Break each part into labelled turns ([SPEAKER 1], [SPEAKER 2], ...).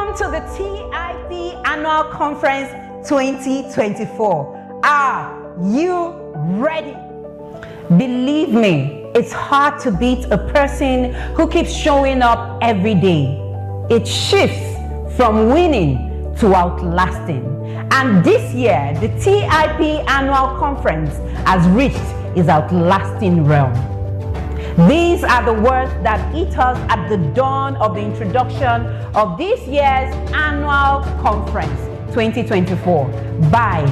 [SPEAKER 1] Welcome to the TIP Annual Conference 2024. Are you ready? Believe me, it's hard to beat a person who keeps showing up every day. It shifts from winning to outlasting. And this year, the TIP Annual Conference has reached its outlasting realm. These are the words that hit us at the dawn of the introduction of this year's Annual Conference 2024 by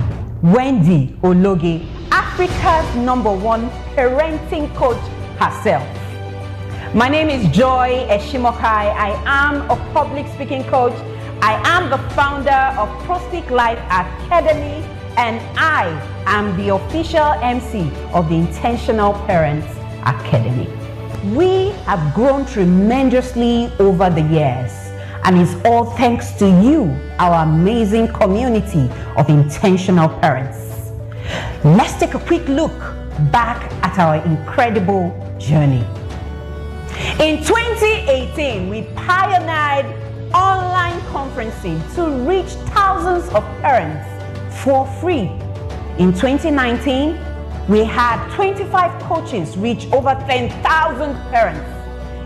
[SPEAKER 1] Wendy Ologe, Africa's #1 parenting coach herself. My name is Joy Eshimokai. I am a public speaking coach. I am the founder of Prostic Life Academy, and I am the official MC of the Intentional Parents Academy. We have grown tremendously over the years, and it's all thanks to you, our amazing community of intentional parents. Let's take a quick look back at our incredible journey. In 2018, we pioneered online conferencing to reach thousands of parents for free. In 2019, we had 25 coaches reach over 10,000 parents.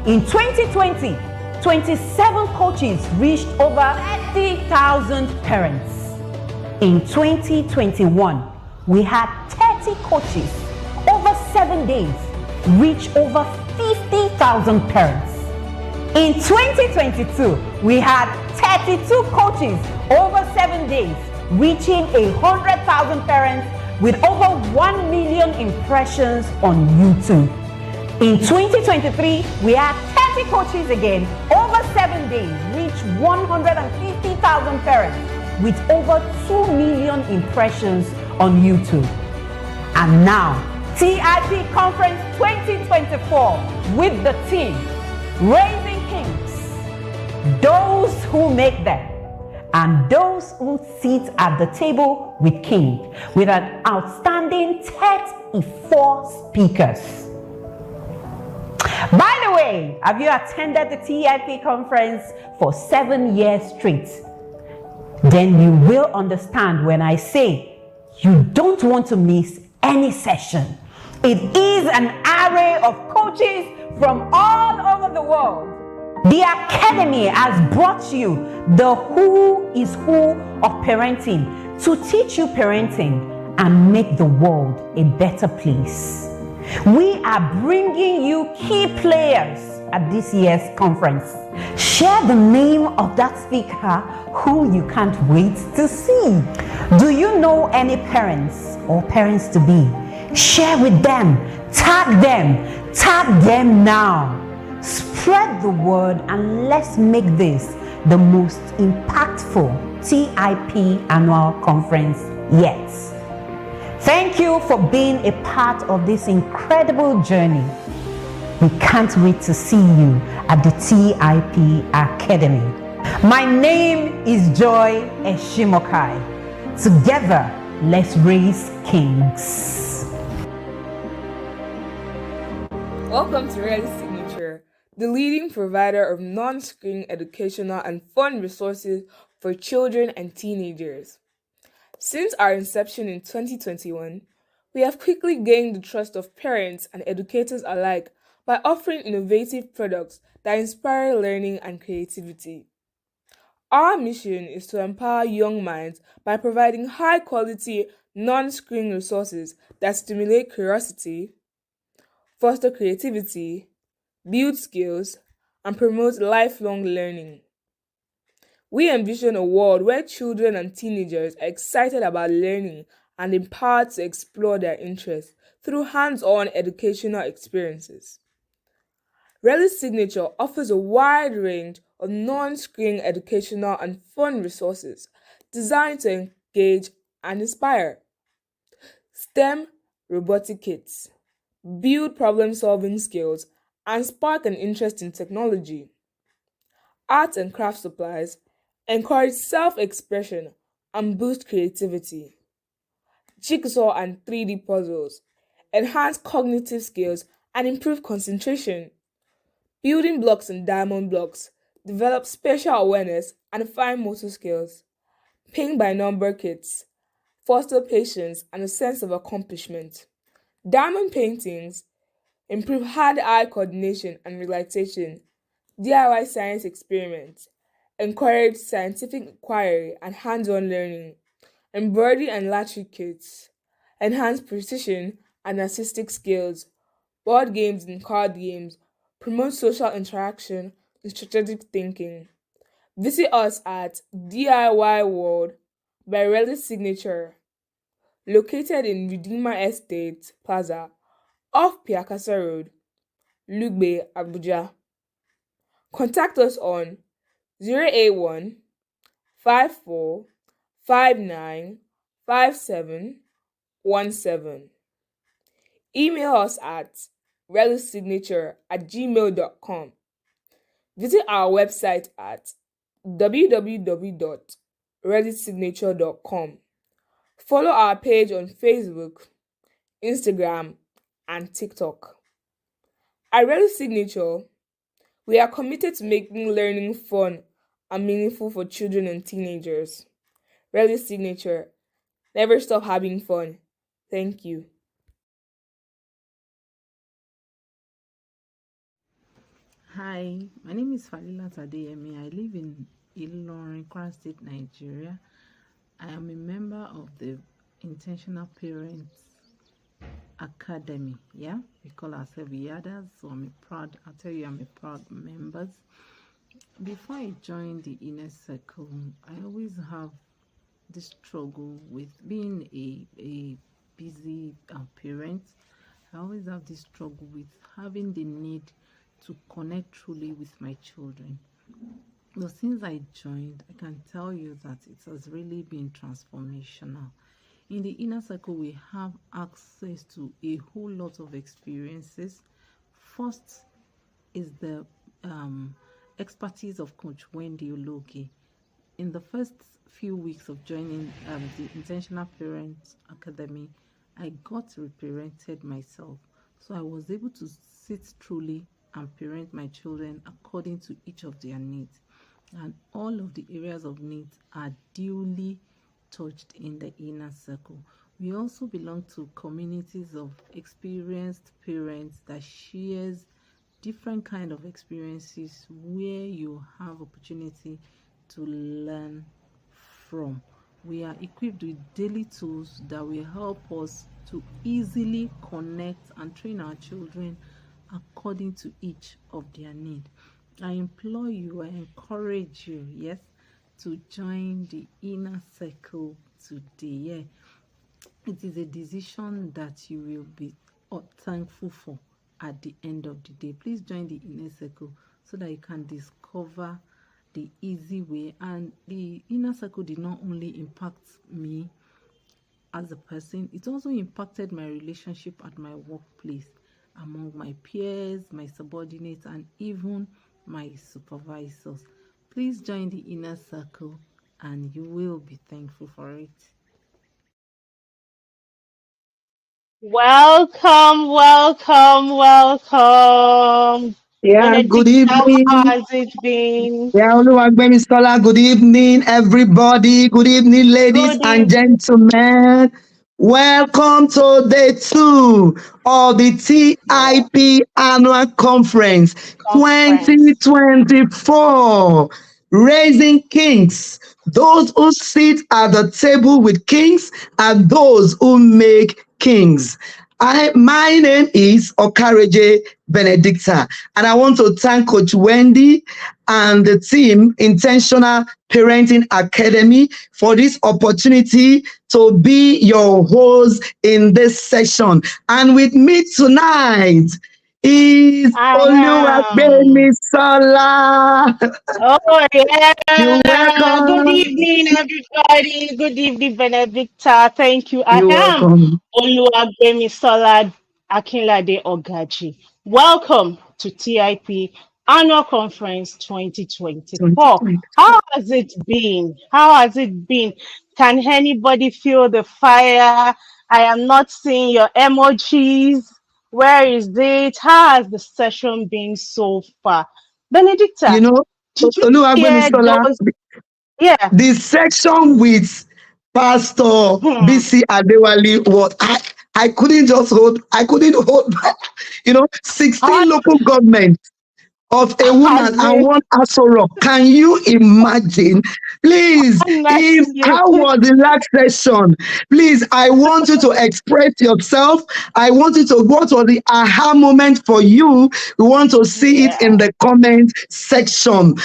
[SPEAKER 1] In 2020, 27 coaches reached over 30,000 parents. In 2021, we had 30 coaches over 7 days reach over 50,000 parents. In 2022, we had 32 coaches over 7 days reaching 100,000 parents with over 1 million impressions on YouTube. In 2023, we had 30 coaches again over 7 days reach 150,000 parents with over 2 million impressions on YouTube. And now, TIP Conference 2024 with the team Raising Kings, those who make them, and those who sit at the table with King, with an outstanding 34 speakers. By the way, have you attended the TIP conference for 7 years straight? Then you will understand when I say you don't want to miss any session. It is an array of coaches from all over the world. The Academy has brought you the who is who of parenting to teach you parenting and make the world a better place. We are bringing you key players at this year's conference. Share the name of that speaker who you can't wait to see. Do you know any parents or parents to be? Share with them, tag them now. Spread the word and let's make this the most impactful TIP annual conference yet. Thank you for being a part of this incredible journey. We can't wait to see you at the TIP Academy. My name is Joy Eshimokai. Together, let's raise kings.
[SPEAKER 2] Welcome to Reality Signature, the leading provider of non-screen educational and fun resources for children and teenagers. Since our inception in 2021, we have quickly gained the trust of parents and educators alike by offering innovative products that inspire learning and creativity. Our mission is to empower young minds by providing high-quality, non-screen resources that stimulate curiosity, foster creativity, build skills, and promote lifelong learning. We envision a world where children and teenagers are excited about learning and empowered to explore their interests through hands-on educational experiences. Relic Signature offers a wide range of non-screen educational and fun resources designed to engage and inspire. STEM robotic kits, build problem-solving skills, and spark an interest in technology. Art and craft supplies encourage self-expression and boost creativity. Jigsaw and 3D puzzles enhance cognitive skills and improve concentration. Building blocks and diamond blocks develop spatial awareness and fine motor skills, paint by number kits, foster patience and a sense of accomplishment. Diamond paintings improve hand-eye coordination and relaxation. DIY science experiments encourage scientific inquiry and hands-on learning. Embroidery and latching kits enhance precision and artistic skills. Board games and card games promote social interaction and strategic thinking. Visit us at DIY World by Relic Signature, located in Redeemer Estate Plaza, off Piakasa Road, Lugbe, Abuja. Contact us on 081 54 59 5717. Email us at relicsignature@gmail.com. Visit our website at www.relicsignature.com. Follow our page on Facebook, Instagram, and TikTok. At Relic Signature, we are committed to making learning fun and meaningful for children and teenagers. Relic Signature, never stop having fun. Thank you.
[SPEAKER 3] Hi, my name is Falila Tadeyemi. I live in Ilorin, Kwara State, Nigeria. I am a member of the Intentional Parents Academy. Yeah, we call ourselves Yadas, so I'll tell you, I'm a proud member. Before I joined the inner circle, I always have this struggle with being a busy parent. I always have this struggle with having the need to connect truly with my children. But since I joined, I can tell you that it has really been transformational. In the inner circle, we have access to a whole lot of experiences. First is the expertise of Coach Wendy Ologe. In the first few weeks of joining the Intentional Parents Academy, I got reparented myself. So I was able to sit truly and parent my children according to each of their needs. And all of the areas of needs are duly touched in the inner circle. We also belong to communities of experienced parents that shares different kind of experiences where you have opportunity to learn from. We are equipped with daily tools that will help us to easily connect and train our children according to each of their needs. I implore you, I encourage you, yes, to join the inner circle today. Yeah, it is a decision that you will be thankful for at the end of the day. Please join the inner circle so that you can discover the easy way. And the inner circle did not only impact me as a person, it also impacted my relationship at my workplace, among my peers, my subordinates, and even my supervisors. Please join the inner circle and you will be thankful for it.
[SPEAKER 4] Welcome, welcome, welcome.
[SPEAKER 5] Yeah, good
[SPEAKER 4] Benedicta, how
[SPEAKER 5] evening.
[SPEAKER 4] has it been?
[SPEAKER 5] Yeah, Oluwagbemi Scholar, good evening, everybody. Good evening, ladies
[SPEAKER 4] Good
[SPEAKER 5] and
[SPEAKER 4] evening,
[SPEAKER 5] gentlemen. Welcome to day 2 of the TIP Annual Conference
[SPEAKER 4] conference.
[SPEAKER 5] 2024. Raising Kings. Those who sit at the table with kings and those who make kings. My name is Okareje Benedicta, and I want to thank Coach Wendy and the team, Intentional Parenting Academy, for this opportunity to be your host in this session. And with me tonight is
[SPEAKER 4] I am.
[SPEAKER 5] Oluwagbemi Sola.
[SPEAKER 4] Oh,
[SPEAKER 5] You're
[SPEAKER 4] yeah. Good
[SPEAKER 5] welcome.
[SPEAKER 4] evening, everybody. Good evening, Benedicta. Thank you. I
[SPEAKER 5] You're
[SPEAKER 4] am
[SPEAKER 5] welcome.
[SPEAKER 4] Oluwagbemi Solad Akinlade Ogaji. Welcome to TIP Annual Conference 2024.
[SPEAKER 5] 2024.
[SPEAKER 4] How has it been? How has it been? Can anybody feel the fire? I am not seeing your emojis. Where is it? How has the session been so far?
[SPEAKER 5] You
[SPEAKER 4] Benedicta,
[SPEAKER 5] know,
[SPEAKER 3] Did you hear
[SPEAKER 5] Oluwagbemisola,
[SPEAKER 3] those? Yeah.
[SPEAKER 5] the section with Pastor
[SPEAKER 3] Hmm.
[SPEAKER 5] BC Adewale, what I couldn't just hold, I couldn't hold back. 16
[SPEAKER 3] Hot
[SPEAKER 5] local governments of a woman
[SPEAKER 3] as
[SPEAKER 5] and
[SPEAKER 3] in
[SPEAKER 5] one Aso Rock. Can you imagine? Please, if
[SPEAKER 3] honestly.
[SPEAKER 5] how was the last session? Please, I want you to express yourself. I want you to, what was the aha moment for you? We want to see it in
[SPEAKER 3] Yeah.
[SPEAKER 5] the comment section.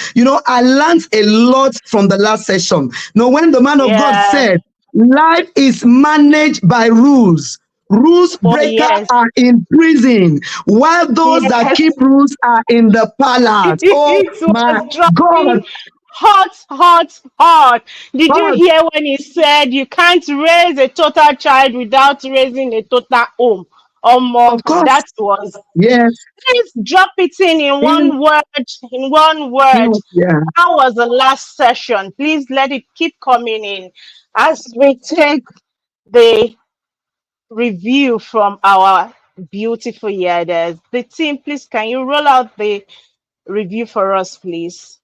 [SPEAKER 5] I learned a lot from the last session. When the man of God
[SPEAKER 3] Yeah.
[SPEAKER 5] said, life is managed by rules. Rules
[SPEAKER 3] Oh
[SPEAKER 5] breaker
[SPEAKER 3] yes.
[SPEAKER 5] are in prison, while those that
[SPEAKER 3] Yes.
[SPEAKER 5] keep rules are in the palace. Oh
[SPEAKER 3] It
[SPEAKER 5] my
[SPEAKER 3] was dropping
[SPEAKER 5] God.
[SPEAKER 3] hot, hot, hot. Did you
[SPEAKER 5] God,
[SPEAKER 3] hear when he said you can't raise a total child without raising a total home? Or more?
[SPEAKER 5] of course.
[SPEAKER 3] That was.
[SPEAKER 5] Yes.
[SPEAKER 3] Please drop it in
[SPEAKER 5] In,
[SPEAKER 3] one word. In one word.
[SPEAKER 5] yeah.
[SPEAKER 3] How was the last session? Please let it keep coming in as we take the review from our beautiful headers. The team, please, can you roll out the review for us, please?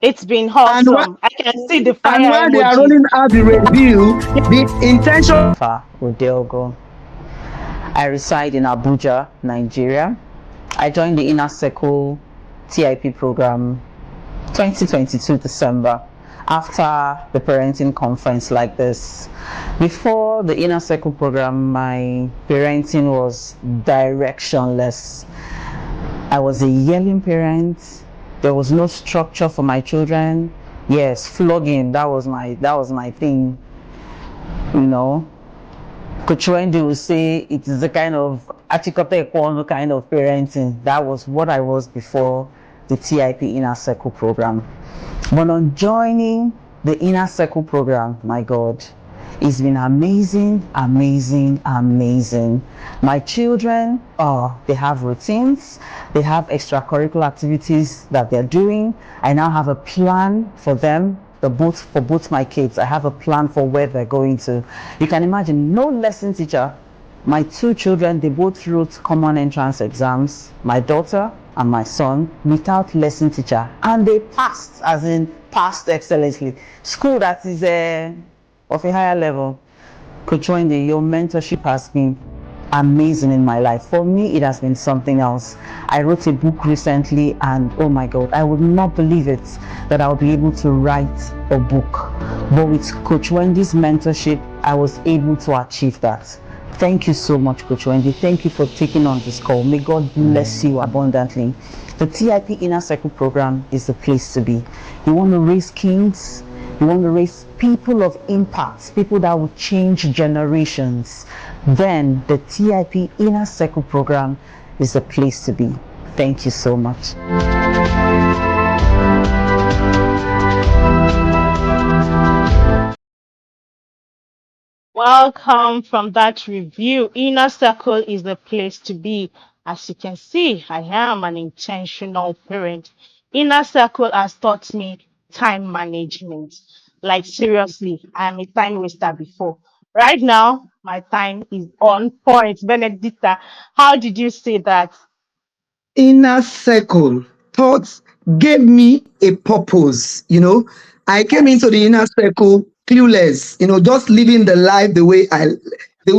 [SPEAKER 3] It's been
[SPEAKER 5] And what
[SPEAKER 3] awesome. I can see the
[SPEAKER 5] and
[SPEAKER 3] fire
[SPEAKER 5] while they are
[SPEAKER 3] emojis.
[SPEAKER 5] rolling out the review, the intention.
[SPEAKER 1] Udelgo. I reside in Abuja, Nigeria. I joined the Inner Circle TIP program 2022 December after the parenting conference like this. Before the Inner Circle program, my parenting was directionless. I was a yelling parent. There was no structure for my children. Yes, flogging, that was my thing, you know. Coach Wendy will say it is a kind of achikote ekwono kind of parenting. That was what I was before the TIP Inner Circle program. But on joining the Inner Circle program, my God, it's been amazing, amazing, amazing. My children, oh, they have routines, they have extracurricular activities that they're doing. I now have a plan for them. For both my kids, I have a plan for where they're going to. You can imagine, no lesson teacher. My two children, they both wrote common entrance exams, my daughter and my son, without lesson teacher. And they passed, as in passed excellently. School that is of a higher level. Coach Wendy, your mentorship has been amazing in my life. For me, it has been something else. I wrote a book recently, and oh my God, I would not believe it that I'll be able to write a book. But with Coach Wendy's mentorship, I was able to achieve that. Thank you so much, Coach Wendy. Thank you for taking on this call. May God bless you abundantly. The TIP Inner Circle program is the place to be. You want to raise kings, you want to raise people of impact, people that will change generations, then the TIP Inner Circle program is the place to be. Thank you so much.
[SPEAKER 3] Welcome from that review. Inner Circle is the place to be. As you can see, I am an intentional parent. Inner Circle has taught me time management. Like, seriously, I'm a time waster before. Right now, my time is on point. Benedicta, how did you say that?
[SPEAKER 5] Inner circle thoughts gave me a purpose. I came into the inner circle clueless, just living the life the way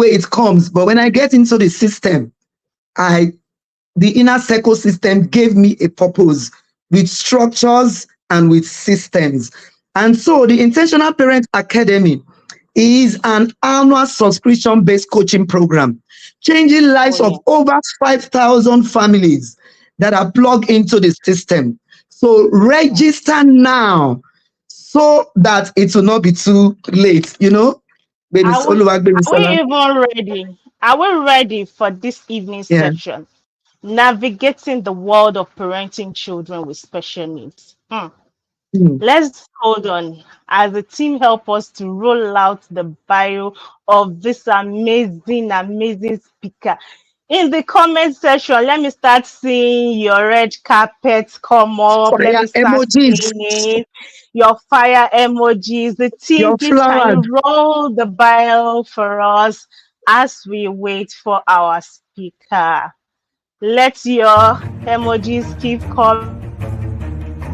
[SPEAKER 5] it comes. But when I get into the system, I the inner circle system gave me a purpose with structures and with systems. And so the Intentional Parent Academy is an annual subscription based coaching program, changing
[SPEAKER 3] Oh,
[SPEAKER 5] lives of
[SPEAKER 3] yeah.
[SPEAKER 5] over 5,000 families that are plugged into the system. So register now so that it will not be too late. Baby
[SPEAKER 3] Are we
[SPEAKER 5] Oluwagbemisola.
[SPEAKER 3] even ready? Are we ready for this evening
[SPEAKER 5] Yeah.
[SPEAKER 3] session? Navigating the world of parenting children with special needs.
[SPEAKER 5] Hmm.
[SPEAKER 3] Let's hold on as the team help us to roll out the bio of this amazing, amazing speaker. In the comment section, let me start seeing your red carpets come up. Let
[SPEAKER 5] Fire
[SPEAKER 3] me start
[SPEAKER 5] emojis,
[SPEAKER 3] seeing it. Your fire emojis. The team,
[SPEAKER 5] your
[SPEAKER 3] please, can
[SPEAKER 5] flowers.
[SPEAKER 3] you roll the bio for us as we wait for our speaker?
[SPEAKER 4] Let your emojis keep coming.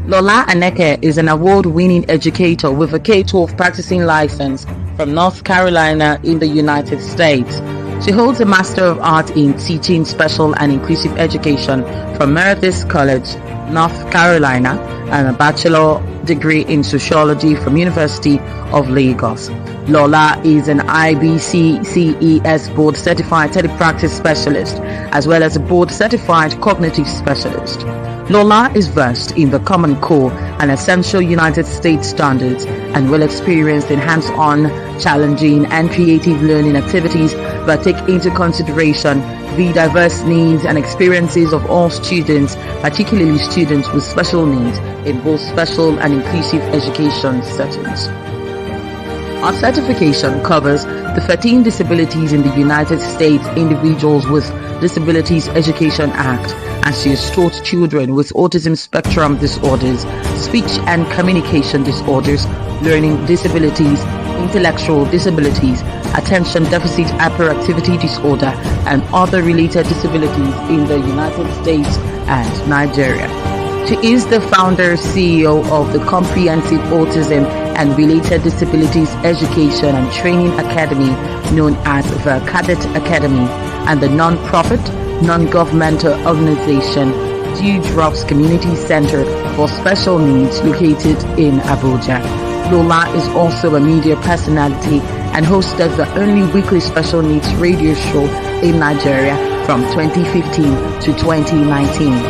[SPEAKER 6] Lola Aneke is an award-winning educator with a K-12 practicing license from North Carolina in the United States. She holds a Master of Art in Teaching Special and Inclusive Education from Meredith College, North Carolina, and a bachelor degree in sociology from University of Lagos. Lola is an IBCCES board certified telepractice specialist as well as a board certified cognitive specialist. Lola is versed in the Common Core and essential United States standards and well experienced in hands-on, challenging and creative learning activities that take into consideration the diverse needs and experiences of all students, particularly students with special needs in both special and inclusive education settings. Our certification covers the 13 Disabilities in the United States Individuals with Disabilities Education Act, and she has taught children with autism spectrum disorders, speech and communication disorders, learning disabilities, intellectual disabilities, attention deficit hyperactivity disorder, and other related disabilities in the United States and Nigeria. She is the founder CEO of the Comprehensive Autism and Related Disabilities Education and Training Academy, known as the Cadet Academy, and the non-profit, non-governmental organization Dewdrops Community Center for Special Needs located in Abuja. Lola is also a media personality and hosted the only weekly special needs radio show in Nigeria from 2015 to 2019.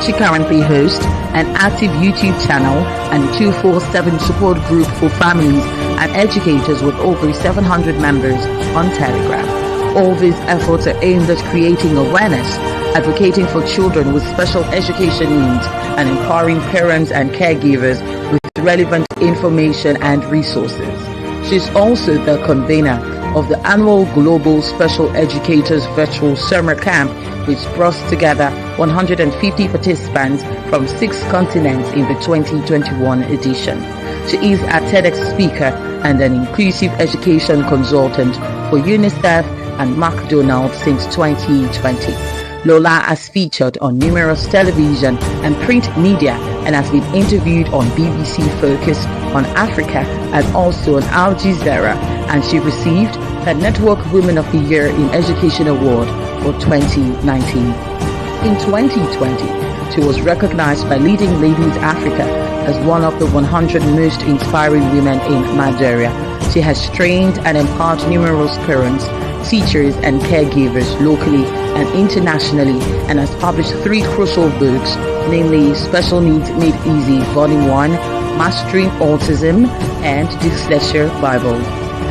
[SPEAKER 6] She currently hosts an active YouTube channel and a 247 support group for families and educators with over 700 members on Telegram. All these efforts are aimed at creating awareness, advocating for children with special education needs, and empowering parents and caregivers with relevant information and resources. She's also the convener of the annual Global Special Educators Virtual Summer Camp, which brought together 150 participants from 6 continents in the 2021 edition. She is a TEDx speaker and an inclusive education consultant for UNICEF and McDonald's since 2020. Lola has featured on numerous television and print media and has been interviewed on BBC Focus on Africa and also on Al Jazeera, and she received her Network Women of the Year in Education Award for 2019. In 2020, she was recognized by Leading Ladies Africa as one of the 100 most inspiring women in Nigeria. She has trained and empowered numerous parents, teachers and caregivers locally and internationally, and has published 3 crucial books, namely Special Needs Made Easy Volume 1, Mastering Autism, and Dyslexia Bible.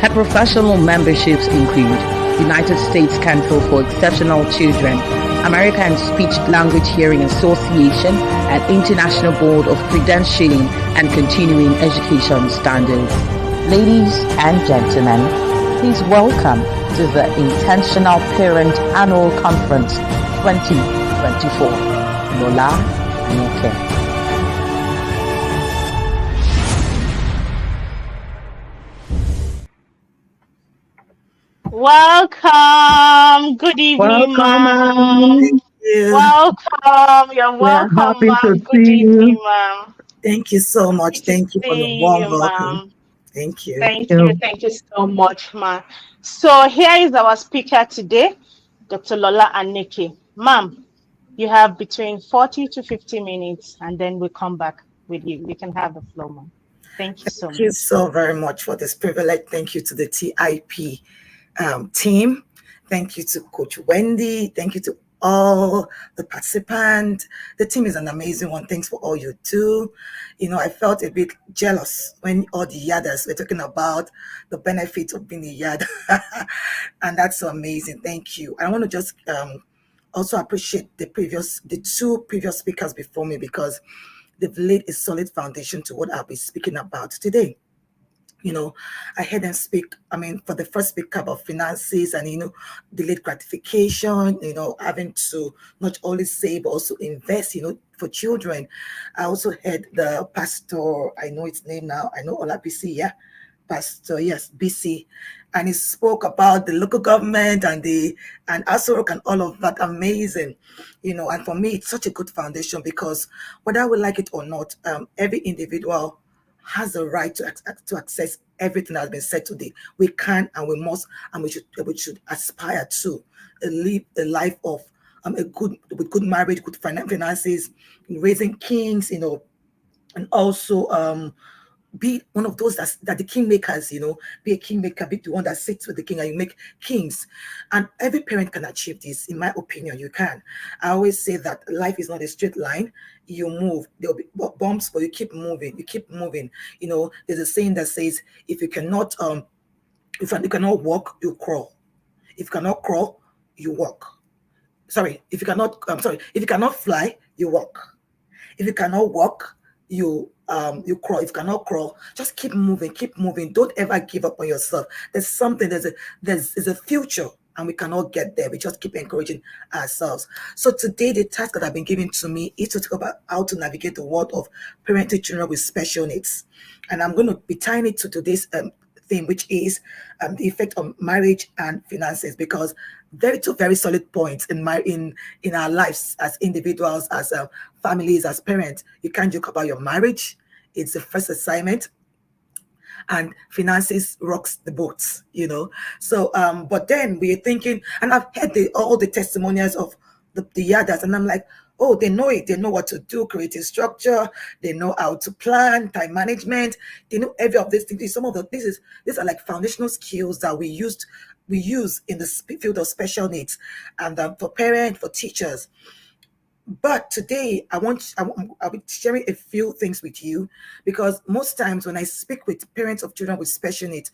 [SPEAKER 6] Her professional memberships include United States Council for Exceptional Children, American Speech Language Hearing Association, and International Board of Credentialing and Continuing Education Standards. Ladies and gentlemen, please welcome to the Intentional Parent Annual Conference 2024, Lola Aneke.
[SPEAKER 4] Welcome. Good evening, ma'am.
[SPEAKER 5] Welcome.
[SPEAKER 4] Welcome. You're
[SPEAKER 5] We are
[SPEAKER 4] welcome,
[SPEAKER 5] happy to
[SPEAKER 4] ma'am.
[SPEAKER 5] see
[SPEAKER 4] Good evening,
[SPEAKER 5] you.
[SPEAKER 4] ma'am.
[SPEAKER 7] Thank you so
[SPEAKER 4] Happy
[SPEAKER 7] much.
[SPEAKER 4] to
[SPEAKER 7] Thank you for the
[SPEAKER 4] see
[SPEAKER 7] warm
[SPEAKER 4] you,
[SPEAKER 7] welcome.
[SPEAKER 4] ma'am.
[SPEAKER 7] Thank you.
[SPEAKER 4] Thank you. Thank you so much, ma'am. So here is our speaker today, Dr. Lola Aneke. Ma'am, you have between 40 to 50 minutes, and then we'll come back with you. You can have the floor, ma'am. Thank you so
[SPEAKER 7] Thank you
[SPEAKER 4] much.
[SPEAKER 7] so very much for this privilege. Thank you to the TIP team. Thank you to Coach Wendy. Thank you to all the participants. The team is an amazing one. Thanks for all you do. You know, I felt a bit jealous when all the yadders were talking about the benefits of being a yard. And that's so amazing. Thank you. I want to just also appreciate the 2 previous speakers before me, because they've laid a solid foundation to what I'll be speaking about today. You know, I heard them speak, for the first speaker about finances and, delayed gratification, having to not only save, but also invest, for children. I also heard the pastor, I know its name now, I know Olabisi, yeah. Pastor, yes, BC, and he spoke about the local government and ASOROC and all of that. Amazing, and for me, it's such a good foundation because whether we like it or not, every individual has the right to access everything that has been said today. We can and we must and we should aspire to live a life of a good with good marriage, good finances, raising kings, and also be one of those that the kingmakers, be a kingmaker, be the one that sits with the king and you make kings. And every parent can achieve this. In my opinion, you can. I always say that life is not a straight line. You move, there'll be bumps, but you keep moving, there's a saying that says, if you cannot walk, you crawl. If you cannot crawl, you walk. If you cannot fly, you walk. If you cannot walk, you crawl. If you cannot crawl, just keep moving, keep moving. Don't ever give up on yourself. There's a future, and we cannot get there. We just keep encouraging ourselves. So today, the task that have been given to me is to talk about how to navigate the world of parenting children with special needs, and I'm going to be tying it to today's theme, which is the effect on marriage and finances, because two very solid points in our lives as individuals, as families, as parents. You can't joke about your marriage. It's the first assignment, and finances rocks the boat. So but then we're thinking, and I've heard all the testimonials of the others, and I'm like, oh, they know it. They know what to do, creating structure. They know how to plan, time management. They know every of these things. These are like foundational skills that we use in the field of special needs, and for parents, for teachers. But today, I'll be sharing a few things with you, because most times when I speak with parents of children with special needs,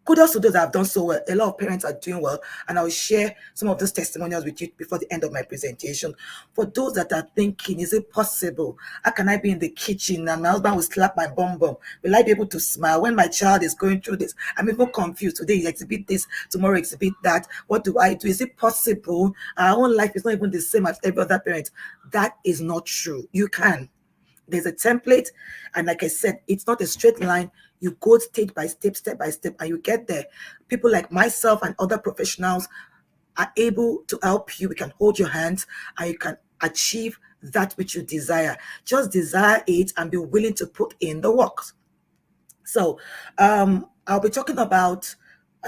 [SPEAKER 7] kudos to those that have done so well. A lot of parents are doing well, and I will share some of those testimonials with you before the end of my presentation. For those that are thinking, is it possible? How can I be in the kitchen and my husband will slap my bum bum? Will I be able to smile when my child is going through this? I'm even confused. Today you exhibit this, tomorrow exhibit that. What do I do? Is it possible? Our own life is not even the same as every other parent. That is not true. You can. There's a template, and like I said, it's not a straight line. You go step by step, and you get there. People like myself and other professionals are able to help you. We can hold your hands, and you can achieve that which you desire. Just desire it and be willing to put in the work. So I'll be talking about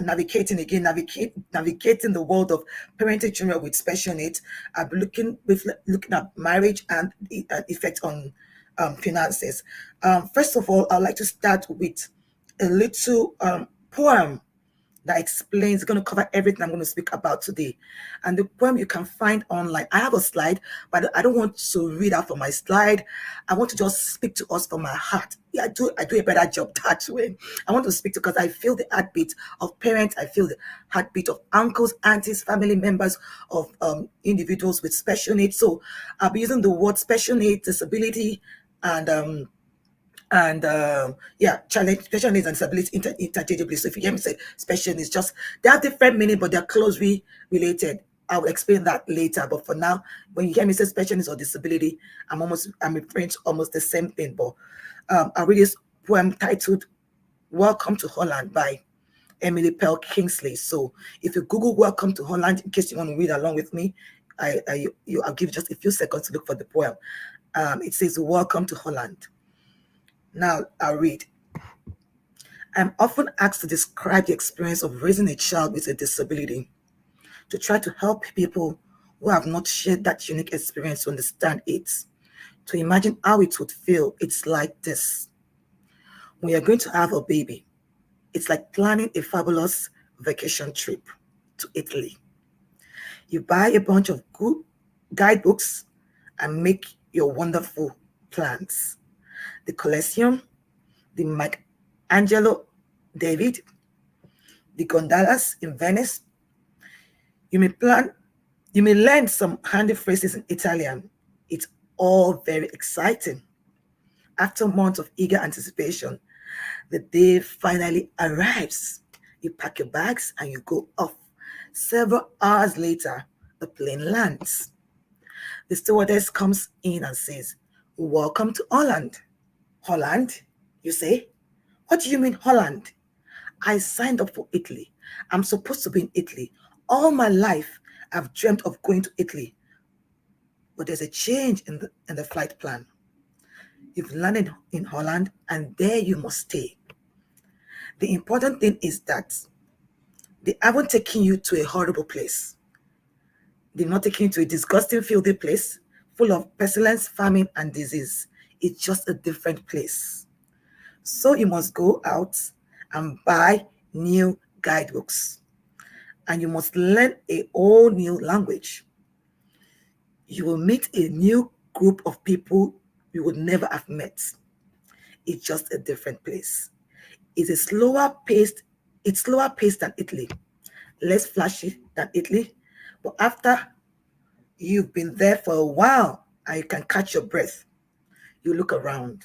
[SPEAKER 7] navigating the world of parenting children with special needs. I'll be looking at marriage and the effect on finances. First of all, I'd like to start with a little poem that explains, going to cover everything I'm going to speak about today. And the poem you can find online. I have a slide, but I don't want to read out from my slide. I want to just speak to us from my heart. Yeah, I do a better job that way. I want to speak to, because I feel the heartbeat of parents. I feel the heartbeat of uncles, aunties, family members of individuals with special needs. So I'll be using the word special needs, disability, and challenge, special needs and disability interchangeably. So if you hear me say special needs, just they have different meaning, but they're closely related. I will explain that later. But for now, when you hear me say special needs or disability, I'm referring to almost the same thing. But I read this poem titled "Welcome to Holland" by Emily Pearl Kingsley. So if you Google "Welcome to Holland," in case you want to read along with me, I'll give just a few seconds to look for the poem. It says, "Welcome to Holland." Now I'll read. I'm often asked to describe the experience of raising a child with a disability, to try to help people who have not shared that unique experience to understand it, to imagine how it would feel. It's like this. When you're going to have a baby, it's like planning a fabulous vacation trip to Italy. You buy a bunch of good guidebooks and make your wonderful plans. The Colosseum, the Michelangelo David, the gondolas in Venice. You may learn some handy phrases in Italian. It's all very exciting. After months of eager anticipation, the day finally arrives. You pack your bags and you go off. Several hours later, the plane lands. The stewardess comes in and says, "Welcome to Holland." Holland, you say? What do you mean Holland? I signed up for Italy. I'm supposed to be in Italy. All my life, I've dreamt of going to Italy. But there's a change in the flight plan. You've landed in Holland, and there you must stay. The important thing is that they haven't taken you to a horrible place. They've not taken you to a disgusting, filthy place full of pestilence, famine, and disease. It's just a different place. So you must go out and buy new guidebooks. And you must learn a whole new language. You will meet a new group of people you would never have met. It's just a different place. It's slower paced than Italy, less flashy than Italy. But after you've been there for a while and you can catch your breath, you look around.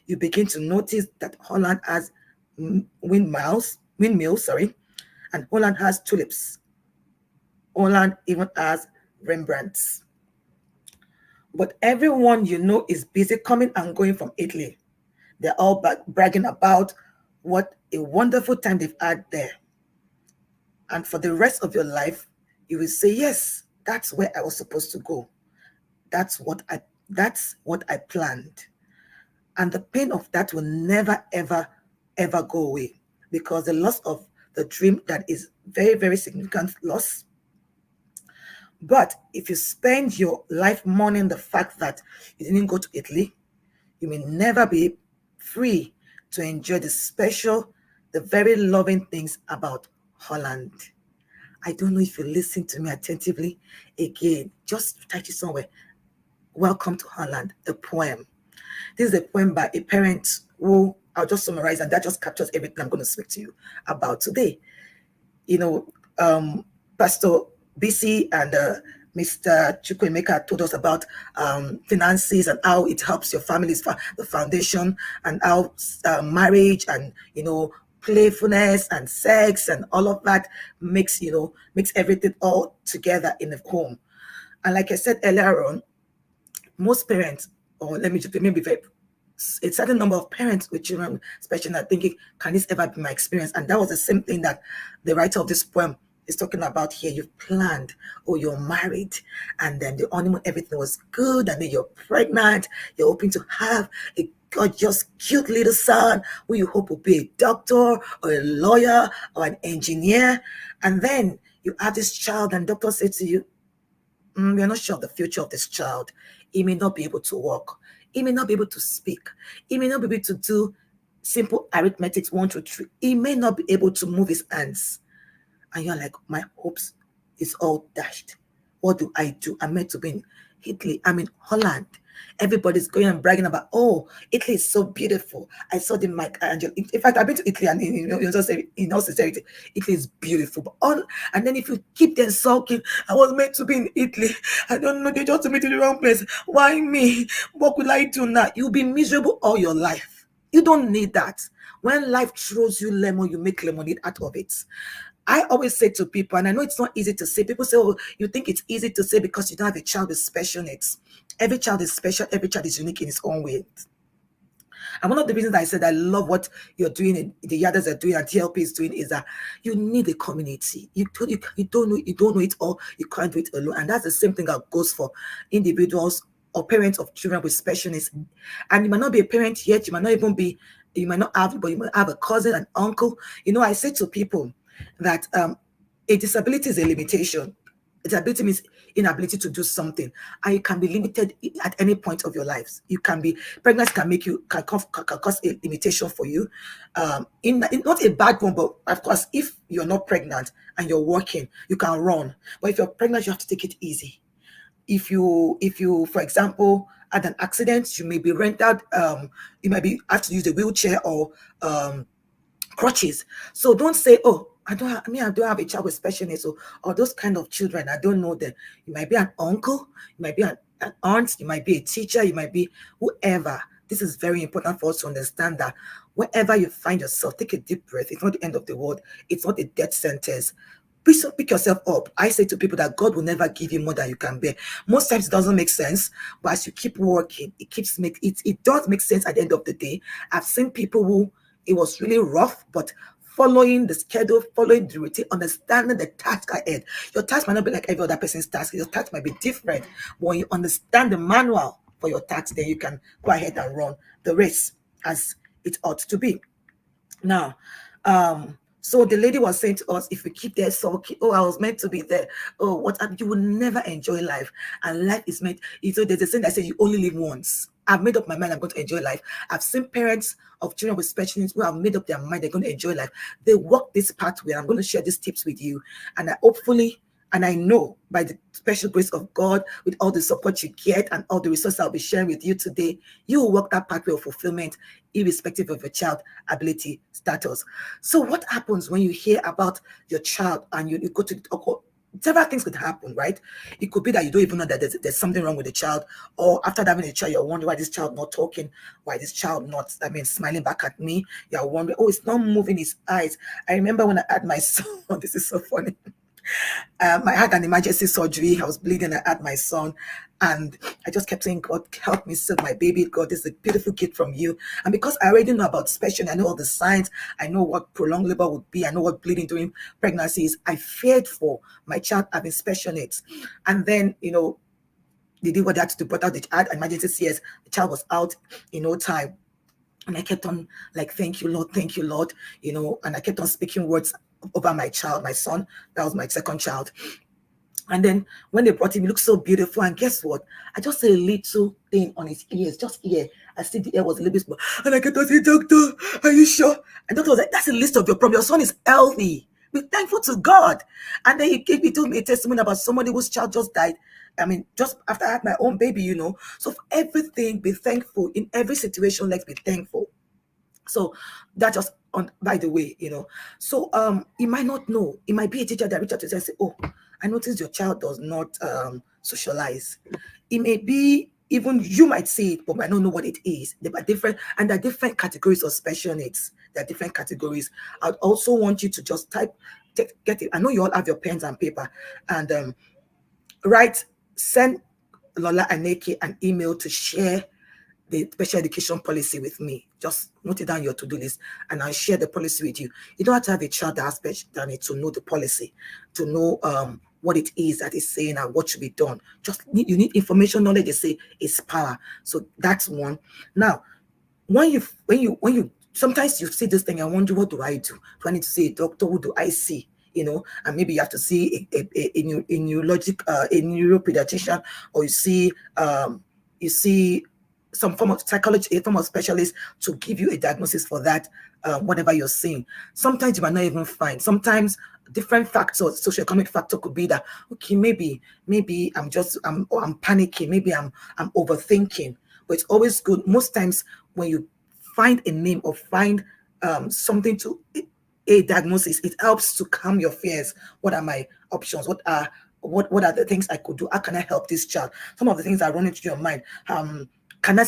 [SPEAKER 7] You begin to notice that Holland has windmills, and Holland has tulips. Holland even has Rembrandts. But everyone you know is busy coming and going from Italy. They're all bragging about what a wonderful time they've had there. And for the rest of your life, you will say, yes, that's where I was supposed to go. That's what I planned. And the pain of that will never, ever, ever go away, because the loss of the dream, that is very, very significant loss. But if you spend your life mourning the fact that you didn't go to Italy, you may never be free to enjoy the very loving things about Holland. I don't know if you listen to me attentively. Again, just type it somewhere. Welcome to Holland, a poem. This is a poem by a parent who, I'll just summarize, and that just captures everything I'm going to speak to you about today. Pastor BC and Mr. Chukwemeka told us about finances and how it helps your family's the foundation, and how marriage and playfulness and sex and all of that makes everything all together in the home. And like I said earlier on, most parents, or let me just maybe a certain number of parents with children, especially, are thinking, can this ever be my experience? And that was the same thing that the writer of this poem is talking about here. You've planned, or you're married, and then the honeymoon, everything was good, and then you're pregnant, you're hoping to have a gorgeous, cute little son who you hope will be a doctor or a lawyer or an engineer. And then you have this child, and doctor says to you, we're not sure of the future of this child. He may not be able to walk. He may not be able to speak. He may not be able to do simple arithmetic 1, 2, 3. He may not be able to move his hands. And you're like, my hopes is all dashed. What do I do? I'm meant to be in Italy. I'm in Holland. Everybody's going and bragging about, oh, Italy is so beautiful. I saw the Michelangelo. In fact, I've been to Italy, and in all sincerity, Italy is beautiful. And then if you keep them sulking, I was meant to be in Italy. I don't know, they just took me to the wrong place. Why me? What will I do now? You'll be miserable all your life. You don't need that. When life throws you lemon, you make lemonade out of it. I always say to people, and I know it's not easy to say, people say, oh, you think it's easy to say because you don't have a child with special needs. Every child is special. Every child is unique in its own way. And one of the reasons I said I love what you're doing, and the others are doing, and TLP is doing, is that you need a community. You don't know it all. You can't do it alone. And that's the same thing that goes for individuals or parents of children with special needs. And you might not be a parent yet. You might not have, but you might have a cousin, an uncle. I say to people that a disability is a limitation. A disability means inability to do something, and you can be limited at any point of your lives. Pregnancy can cause a limitation for you. In not a bad one, but of course, if you're not pregnant and you're working, you can run. But if you're pregnant, you have to take it easy. If you, for example, had an accident, you may be rendered. You might have to use a wheelchair or crutches. So don't say, oh, I don't have a child with special needs, or those kind of children. I don't know them. You might be an uncle, you might be an aunt, you might be a teacher, you might be whoever. This is very important for us to understand that wherever you find yourself, take a deep breath. It's not the end of the world. It's not a death sentence. Please pick yourself up. I say to people that God will never give you more than you can bear. Most times it doesn't make sense, but as you keep working, it does make sense at the end of the day. I've seen people who it was really rough, but following the schedule, following the routine, understanding the task ahead. Your task might not be like every other person's task. Your task might be different. But when you understand the manual for your task, then you can go ahead and run the race as it ought to be. Now, so the lady was saying to us, if we keep there sulky, oh, I was meant to be there. Oh, what you will never enjoy life. And life is meant, so there's a saying that says you only live once. I've made up my mind I'm going to enjoy life. I've seen parents of children with special needs who have made up their mind they're going to enjoy life. They walk this pathway. I'm going to share these tips with you. And I hopefully, and I know by the special grace of God, with all the support you get and all the resources I'll be sharing with you today, you will walk that pathway of fulfillment, irrespective of your child ability status. So what happens when you hear about your child and you go to several things could happen, right? It could be that you don't even know that there's something wrong with the child, or after having a child, you're wondering why this child not talking, why this child not, smiling back at me. You're wondering, oh, it's not moving his eyes. I remember when I had my son, this is so funny. I had an emergency surgery. I was bleeding. I had my son, and I just kept saying, God, help me save my baby. God, this is a beautiful gift from you. And because I already know about special, I know all the signs, I know what prolonged labor would be, I know what bleeding during pregnancy is. I feared for my child having special needs. And then, they did what they had to do, brought out the child, emergency CS. The child was out in no time. And I kept on like, thank you, Lord, and I kept on speaking words over my child, my son. That was my second child. And then when they brought him, he looked so beautiful. And guess what? I just saw a little thing on his ears, just here. I see the ear was a little bit small. And I kept on saying, doctor, are you sure? And doctor was like, that's a list of your problems. Your son is healthy. Be thankful to God. And then he told me a testimony about somebody whose child just died. Just after I had my own baby, So for everything, be thankful. In every situation, let's be thankful. So that just by the way, So he might not know. It might be a teacher that reached out to us and say, oh, I noticed your child does not socialize. It may be even you might see it, but might not know what it is. There are different, and there are different categories of special needs. There are different categories. I'd also want you to just get it. I know you all have your pens and paper, and send Lola Aneke an email to share the special education policy with me. Just note it down your to-do list and I'll share the policy with you. You don't have to have a child that has special needs to know the policy, to know what it is that is saying and what should be done. You need information. Knowledge, they say, is power. So that's one. Now, when you sometimes you see this thing and wonder, what do I do? Do I need to see a doctor? Who do I see? And maybe you have to see a neuropediatrician, or you see some form of psychology, a form of specialist to give you a diagnosis for that, whatever you're seeing. Sometimes you might not even find. Sometimes different factors, socioeconomic factor could be that, okay, maybe I'm panicking, maybe I'm overthinking. But it's always good. Most times when you find a name or find something to a diagnosis, it helps to calm your fears. What are my options? What are the things I could do? How can I help this child? Some of the things that run into your mind. Can I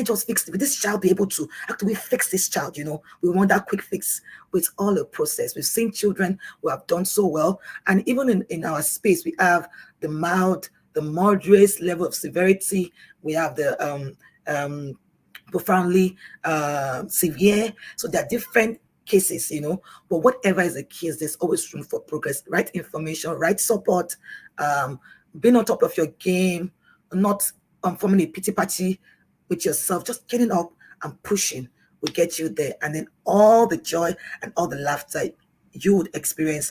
[SPEAKER 7] just fix it? Will this child be able to actually fix this child? We want that quick fix, but it's all a process. We've seen children who have done so well. And even in our space, we have the mild, the moderate level of severity. We have the profoundly severe. So there are different cases, but whatever is the case, there's always room for progress. Right information, right support, being on top of your game, not forming a pity party with yourself, just getting up and pushing will get you there. And then all the joy and all the laughter, you would experience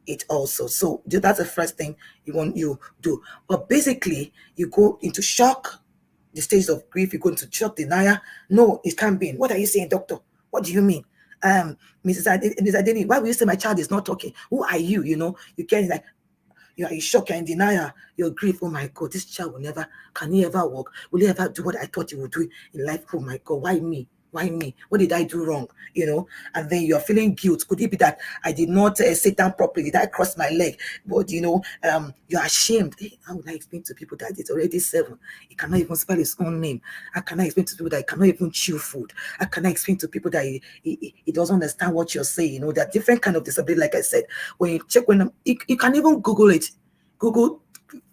[SPEAKER 7] it also. So that's the first thing you do. But basically, you go into shock, the stage of grief, you go into shock, denial. No, it can't be. What are you saying, doctor? What do you mean? Mrs. Adeni, why will you say my child is not talking? Who are you? You get like, you are in shock, you're in denial, you're grief. Oh my God, this child can he ever walk? Will he ever do what I thought he would do in life? Oh my God, why me? Why me? What did I do wrong? And then you're feeling guilt. Could it be that I did not sit down properly? Did I cross my leg? But you're ashamed. Hey, how would I explain to people that it's already 7? He cannot even spell his own name. How can I explain to people that he cannot even chew food? How can I explain to people that he doesn't understand what you're saying? There are different kind of disability, like I said. When you check, you can even Google it. Google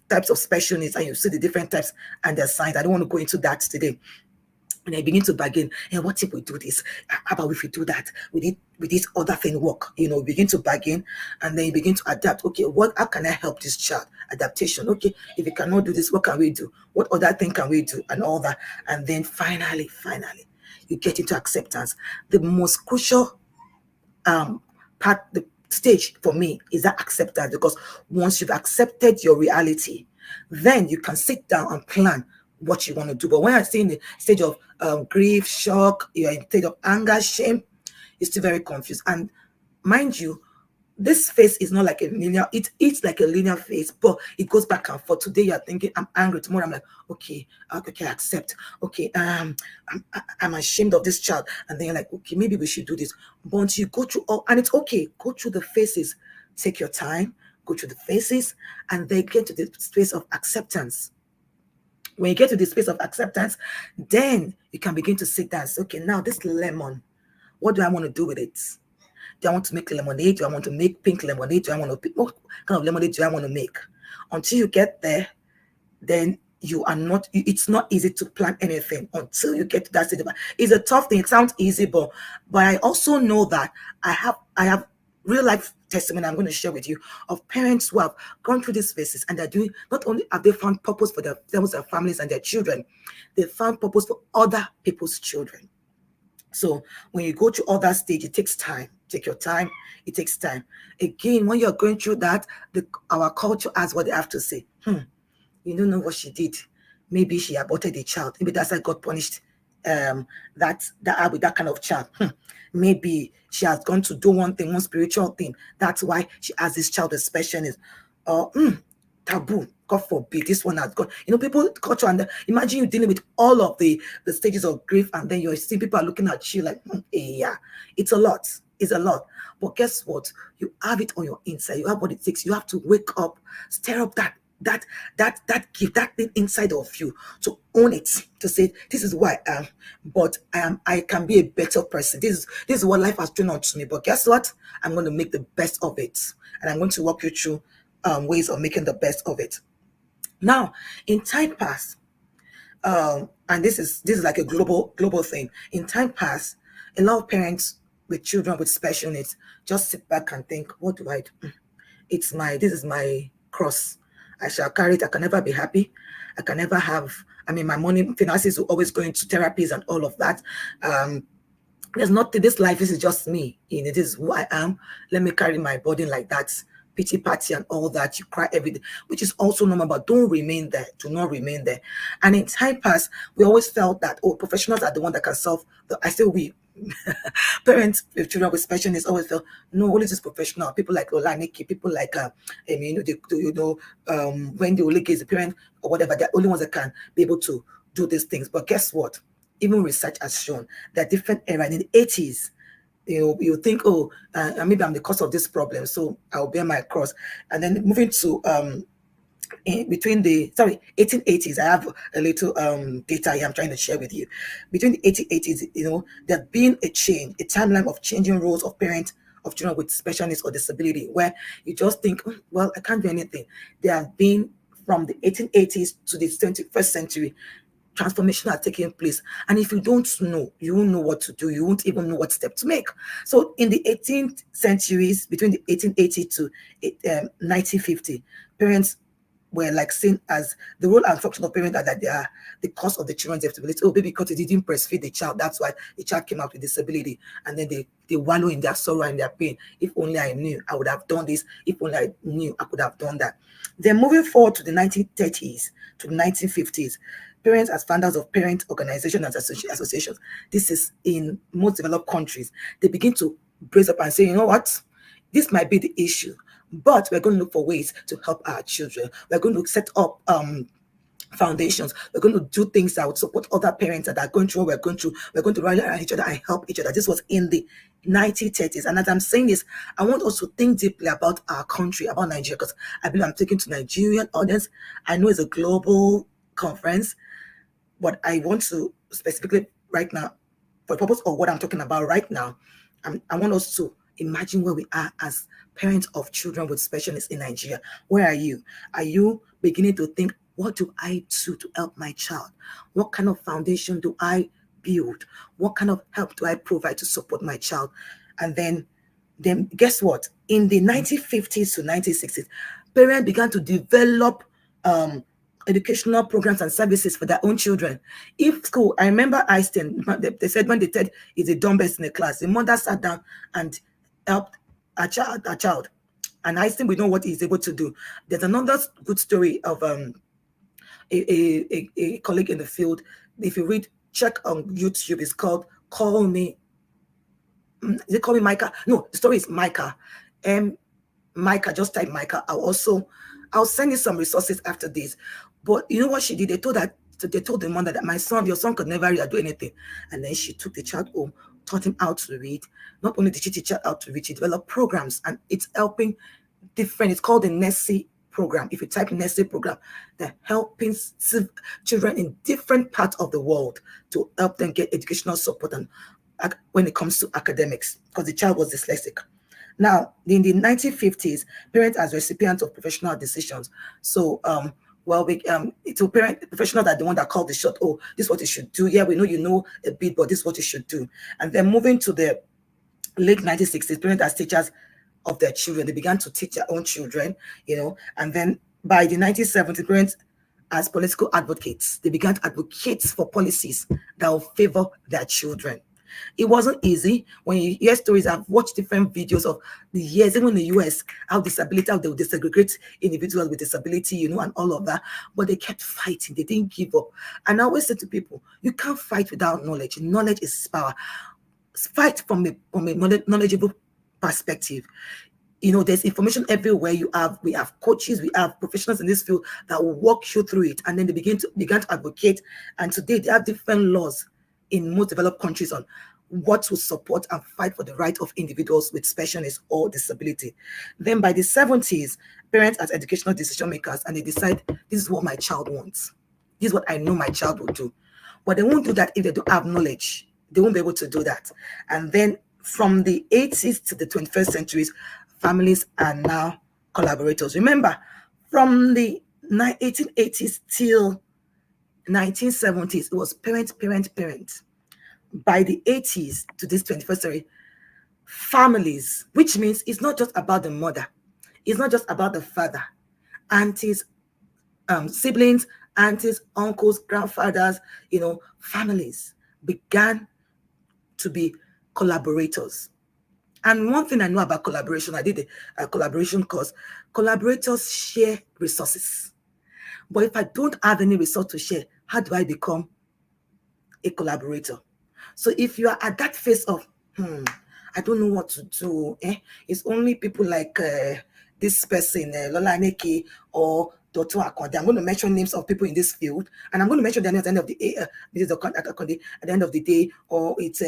[SPEAKER 7] types of special needs and you see the different types and their signs. I don't want to go into that today. And I begin to bargain. And what if we do this? How about if we do that? With this other thing work? Begin to bargain, and then you begin to adapt. Okay, how can I help this child? Adaptation. Okay, if we cannot do this, what can we do? What other thing can we do? And all that. And then finally, you get into acceptance. The most crucial the stage for me is that acceptance, because once you've accepted your reality, then you can sit down and plan what you want to do. But when I say in the stage of grief, shock, you're in state of anger, shame, you're still very confused. And mind you, this phase is not like a linear, it's like a linear phase, but it goes back and forth. Today you're thinking I'm angry, tomorrow I'm like, okay, I accept. Okay, I'm ashamed of this child. And then you're like, okay, maybe we should do this. But until you go through all, and it's okay, go through the phases, take your time, go through the phases, and then get to the space of acceptance. When you get to the space of acceptance, then you can begin to sit down and say, okay, now this lemon, what do I want to do with it? Do I want to make lemonade? Do I want to make pink lemonade? Do I want to pick what kind of lemonade do I want to make? Until you get there, then you are not, it's not easy to plan anything until you get to that stage. It's a tough thing. It sounds easy, but I also know that I have real life testimony I'm going to share with you of parents who have gone through these phases, and they're doing, not only have they found purpose for themselves, their families and their children, they found purpose for other people's children. So when you go to all that stage, it takes time. Take your time. It takes time. Again, when you're going through that, our culture has what they have to say. You don't know what she did. Maybe she aborted a child. Maybe that's why God punished that kind of child. Maybe she has gone to do one thing, one spiritual thing. That's why she has this child with special needs. Taboo. God forbid, this one has gone. People culture, and imagine you dealing with all of the stages of grief, and then you're seeing people are looking at you like, yeah, it's a lot. It's a lot. But guess what? You have it on your inside. You have what it takes. You have to wake up, stir up that gift, that thing inside of you, to own it, to say, this is who I am, but I can be a better person. This is what life has thrown to me. But guess what? I'm going to make the best of it, and I'm going to walk you through ways of making the best of it. Now, in time past, and this is like a global thing. In time past, a lot of parents with children with special needs just sit back and think, what do I do? This is my cross. I shall carry it. I can never be happy. I can never have, my money, finances will always go into therapies and all of that. There's nothing, this life, this is just me. This is who I am. Let me carry my burden like that. Pity party and all that. You cry every day, which is also normal, but don't remain there. Do not remain there. And in time past, we always felt that, professionals are the one that can solve I say we, parents with children with special needs always felt, no, only this professional, people like Lola, Nikki, people like Wendy Oleke is the parent or whatever, they're the only ones that can be able to do these things. But guess what? Even research has shown that different era in the 80s, you think, maybe I'm the cause of this problem, so I'll bear my cross. And then moving to between the 1880s, I have a little data here I'm trying to share with you. Between the 1880s, there's been a timeline of changing roles of parents of children with special needs or disability, where you just think, well, I can't do anything. There have been, from the 1880s to the 21st century, transformation are taking place. And if you don't know, you won't know what to do. You won't even know what step to make. So in the 18th centuries, between the 1880 to 1950, parents were like seen as the role and function of parents that they are the cause of the children's disability. Baby, because they didn't breastfeed the child, that's why the child came out with disability. And then they wallow in their sorrow and their pain. If only I knew, I would have done this. If only I knew, I could have done that. Then moving forward to the 1930s to the 1950s, parents as founders of parent organizations and associations. This is in most developed countries. They begin to brace up and say, you know what? This might be the issue, but we're going to look for ways to help our children. We're going to set up foundations. We're going to do things that would support other parents that are going through what we're going through. We're going to rally around each other and help each other. This was in the 1930s. And as I'm saying this, I want us to think deeply about our country, about Nigeria, because I believe I'm taking to Nigerian audience. I know it's a global conference, but I want to specifically right now, for the purpose of what I'm talking about right now, I want us to imagine where we are as parents of children with special needs in Nigeria. Where are you? Are you beginning to think, what do I do to help my child? What kind of foundation do I build? What kind of help do I provide to support my child? And then guess what? In the 1950s to 1960s, parents began to develop educational programs and services for their own children. If school, I remember Einstein, they said when they said is the dumbest in the class, the mother sat down and helped a child. And Einstein, we know what he's able to do. There's another good story of a colleague in the field. If you read, check on YouTube, it's called Call Me. They call me Micah. No, the story is Micah. Micah, just type Micah. I'll send you some resources after this. But you know what she did? They told the mother that your son could never read or do anything. And then she took the child home, taught him how to read. Not only did she teach her how to read, she developed programs, and it's helping different. It's called the Nessie program. If you type Nessie program, they're helping children in different parts of the world to help them get educational support and when it comes to academics, because the child was dyslexic. Now, in the 1950s, parents as recipients of professional decisions. So, professionals are the one that called the shot. Oh, this is what you should do. Yeah, we know you know a bit, but this is what you should do. And then moving to the late 1960s, parents as teachers of their children, they began to teach their own children, and then by the 1970s, parents as political advocates, they began to advocate for policies that will favor their children. It wasn't easy. When you hear stories, I've watched different videos of the years, even in the US, how they will desegregate individuals with disability, and all of that. But they kept fighting. They didn't give up. And I always say to people, you can't fight without knowledge. Knowledge is power. Fight from a knowledgeable perspective. There's information everywhere. We have coaches, we have professionals in this field that will walk you through it. And then they began to advocate. And today they have different laws in most developed countries on what to support and fight for the right of individuals with special needs or disability. Then by the 70s, parents as educational decision makers, and they decide, this is what my child wants. This is what I know my child will do. But they won't do that if they don't have knowledge. They won't be able to do that. And then from the 80s to the 21st centuries, families are now collaborators. Remember, from the 1880s till 1970s, it was parent. By the 80s to this 21st century, families, which means it's not just about the mother, it's not just about the father, aunties, siblings, aunties, uncles, grandfathers, families began to be collaborators. And one thing I know about collaboration, I did a collaboration course. Collaborators share resources. But if I don't have any resource to share, how do I become a collaborator? So if you are at that phase of, I don't know what to do, it's only people like this person, Lola Aneke or Dr. Akonde. I'm going to mention names of people in this field, and I'm going to mention their names at the end of the day. This is Akonde at the end of the day, or it's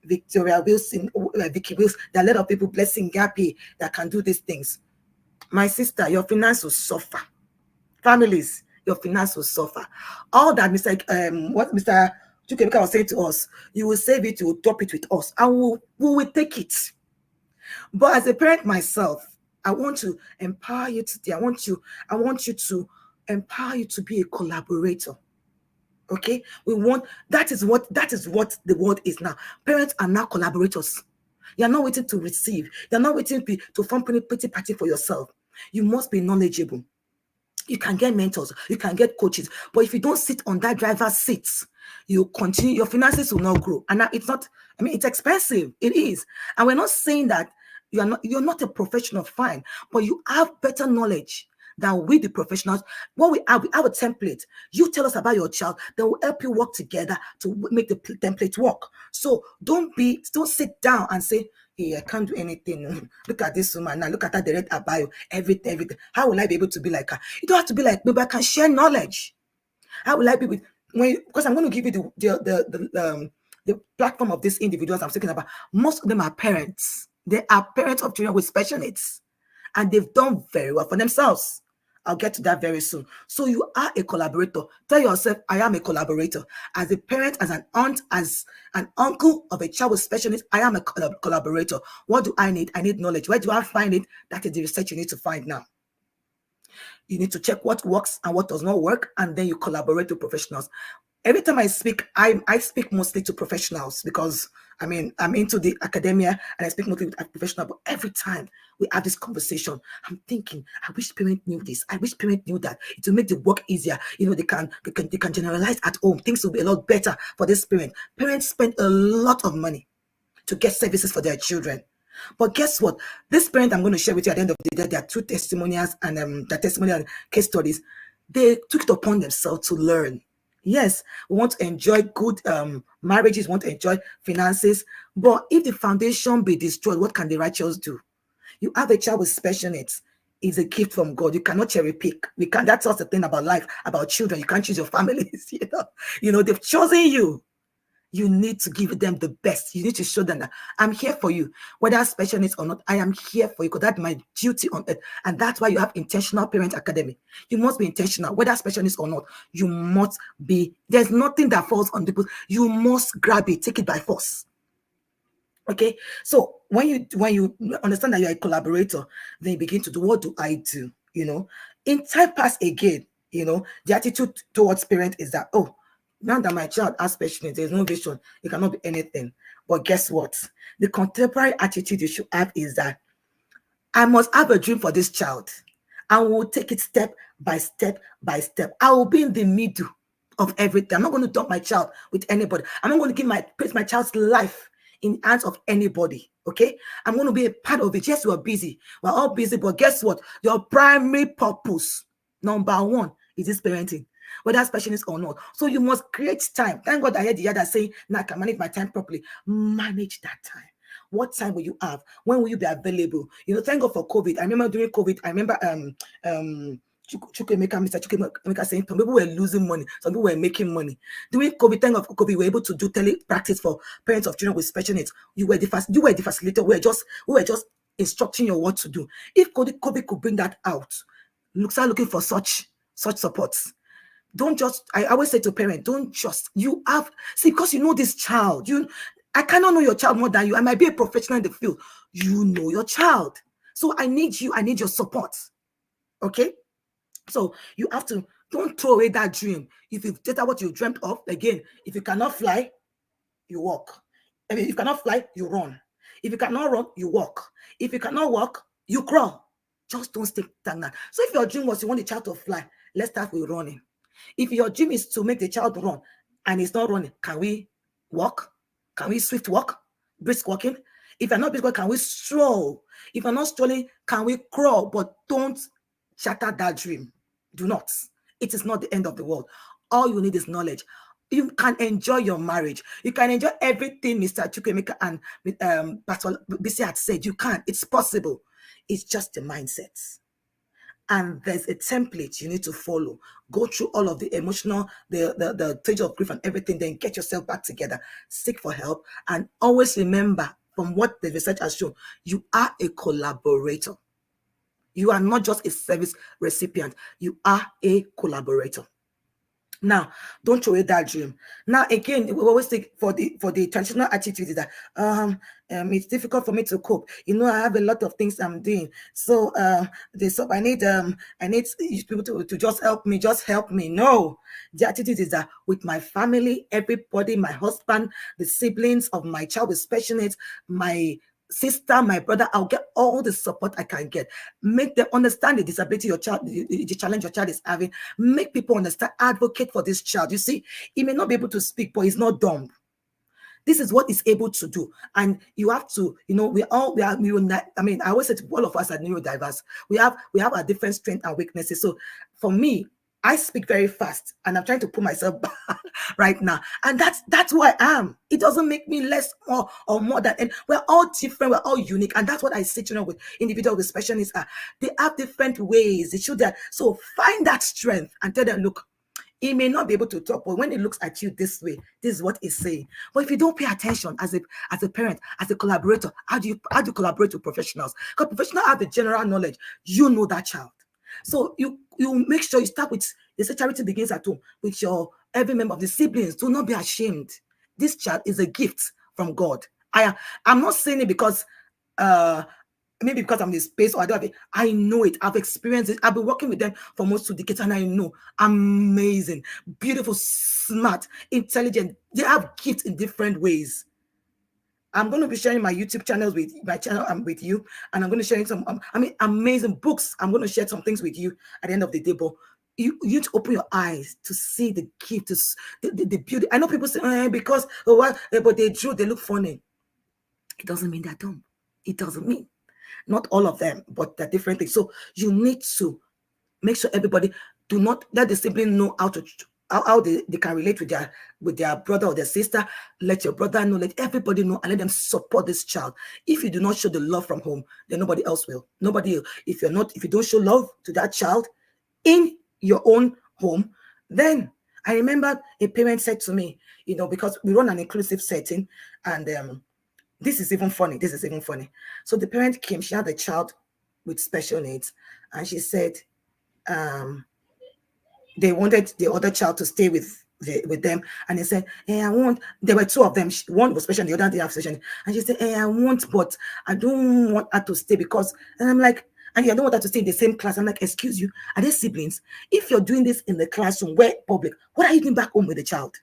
[SPEAKER 7] Victoria Wilson, Vicky Wilson. There are a lot of people, Blessing Gappy, that can do these things. My sister, your finance will suffer. Families, your finance will suffer. All that what Mr. Chukemeka was saying to us, you will save it, you will drop it with us, and we will take it. But as a parent myself, I want to empower you today. I want you to empower you to be a collaborator. Okay? That is what the world is now. Parents are now collaborators. You're not waiting to receive. You're not waiting to form pity party for yourself. You must be knowledgeable. You can get mentors, you can get coaches, but if you don't sit on that driver's seat, you continue, your finances will not grow. And it's expensive. It is. And we're not saying that you're not a professional, fine, but you have better knowledge than we, the professionals. What we have a template. You tell us about your child, then we'll help you work together to make the template work. So don't sit down and say, hey, I can't do anything. Look at this woman now. Look at her direct bio. Everything. How will I be able to be like her? You don't have to be like me, but I can share knowledge. How will I be because I'm going to give you the platform of these individuals I'm speaking about. Most of them are parents. They are parents of children with special needs, and they've done very well for themselves. I'll get to that very soon. So you are a collaborator. Tell yourself, I am a collaborator. As a parent, as an aunt, as an uncle of a child with special needs, I am a collaborator. What do I need? I need knowledge. Where do I find it? That is the research you need to find now. You need to check what works and what does not work, and then you collaborate with professionals. Every time I speak, I speak mostly to professionals because I'm into the academia and I speak mostly with professionals. But every time we have this conversation, I'm thinking, I wish parents knew this. I wish parents knew that. It will make the work easier. They can generalize at home. Things will be a lot better for this parent. Parents spend a lot of money to get services for their children. But guess what? This parent I'm going to share with you at the end of the day, there are two testimonials and the testimonial case studies. They took it upon themselves to learn. Yes, we want to enjoy good marriages, want to enjoy finances. But if the foundation be destroyed, what can the righteous do? You have a child with special needs. It's a gift from God. You cannot cherry pick. We can. That's also the thing about life, about children. You can't choose your families. They've chosen you. You need to give them the best. You need to show them that I'm here for you, whether special needs or not. I am here for you because that's my duty on earth. And that's why you have Intentional Parent Academy. You must be intentional, whether special needs or not. You must be. There's nothing that falls on people. You must grab it, take it by force. Okay, so when you understand that you're a collaborator, then you begin to do, what do I do? In time past again, the attitude towards parent is that, oh, now that my child has special needs, there's no vision, it cannot be anything. But guess what? The contemporary attitude you should have is that I must have a dream for this child. I will take it step by step by step. I will be in the middle of everything. I'm not going to dump my child with anybody. I'm not going to place my child's life in the hands of anybody. Okay, I'm going to be a part of it. Yes, we're busy. We're all busy, but guess what? Your primary purpose, number one, is this parenting, whether special needs or not. So you must create time. Thank God I heard the other saying, now I can manage my time properly. Manage that time. What time will you have? When will you be available? Thank God for COVID. I remember during COVID, Mr. Chukwemeka saying some people were losing money, some people were making money. During COVID, thank God for COVID, we were able to do tele-practice for parents of children with special needs. You were the facilitator. We were just instructing you what to do. If COVID could bring that out, start looking for such support. Don't just, I always say to parents, don't just, because you know this child. I cannot know your child more than you. I might be a professional in the field. You know your child. So I need your support. Okay? So you have to, don't throw away that dream. If you've done what you dreamt of, again, if you cannot fly, you walk. If you cannot fly, you run. If you cannot run, you walk. If you cannot walk, you crawl. Just don't stay stagnant. So if your dream was you want the child to fly, let's start with running. If your dream is to make the child run and it's not running, can we walk? Can we swift walk? Brisk walking? If you're not brisk walking, can we stroll? If you're not strolling, can we crawl? But don't shatter that dream. Do not. It is not the end of the world. All you need is knowledge. You can enjoy your marriage. You can enjoy everything Mr. Chukwemeka and Pastor Bisi had said. You can. It's possible. It's just the mindset. And there's a template you need to follow. Go through all of the emotional, the stage of grief and everything, then get yourself back together. Seek for help. And always remember, from what the research has shown, you are a collaborator. You are not just a service recipient. You are a collaborator. Now, don't throw away that dream. Now, again, we always think for the traditional attitude is that it's difficult for me to cope. I have a lot of things I'm doing. So I need people to just help me. No, the attitude is that with my family, everybody, my husband, the siblings of my child with special needs, my sister, my brother, I'll get all the support I can get. Make them understand the disability the challenge your child is having. Make people understand. Advocate for this child. You see, he may not be able to speak, but he's not dumb. This is what he's able to do. And you have to, I always say to all of us are neurodiverse. We have our different strengths and weaknesses. So for me, I speak very fast and I'm trying to put myself back right now. And that's who I am. It doesn't make me less or more than, and we're all different, we're all unique. And that's what I say, with individuals with special needs they have different ways. They should that. So find that strength and tell them, look, he may not be able to talk, but when he looks at you this way, this is what he's saying. But if you don't pay attention as a parent, as a collaborator, how do you collaborate with professionals? Because professionals have the general knowledge. You know that child. So you make sure you start with, they say charity begins at home, with your every member of the siblings. Do not be ashamed. This child is a gift from God. I'm not saying it because maybe because I'm in the space or I don't have it, I know it. I've experienced it. I've been working with them for almost 2 decades, and I know amazing, beautiful, smart, intelligent. They have gifts in different ways. I'm going to be sharing my YouTube channels with my channel and with you, and I'm going to share some, amazing books. I'm going to share some things with you at the end of the day, but you need to open your eyes to see the gift, the beauty. I know people say, because, what, but they look funny. It doesn't mean they're dumb. It doesn't mean. Not all of them, but they're different things. So you need to make sure everybody do not let the sibling know how they can relate with their brother or their sister. Let your brother know, let everybody know, and let them support this child. If you do not show the love from home, then nobody else will. Nobody, if you don't show love to that child in your own home, then I remember a parent said to me, because we run an inclusive setting, and this is even funny. So the parent came, she had a child with special needs, and she said, they wanted the other child to stay with them, and they said, hey, there were two of them. One was special, the other didn't have special. And she said, hey, I want, but I don't want her to stay because, and I'm like, and I don't want her to stay in the same class. I'm like, excuse you, are they siblings? If you're doing this in the classroom where public, what are you doing back home with the child?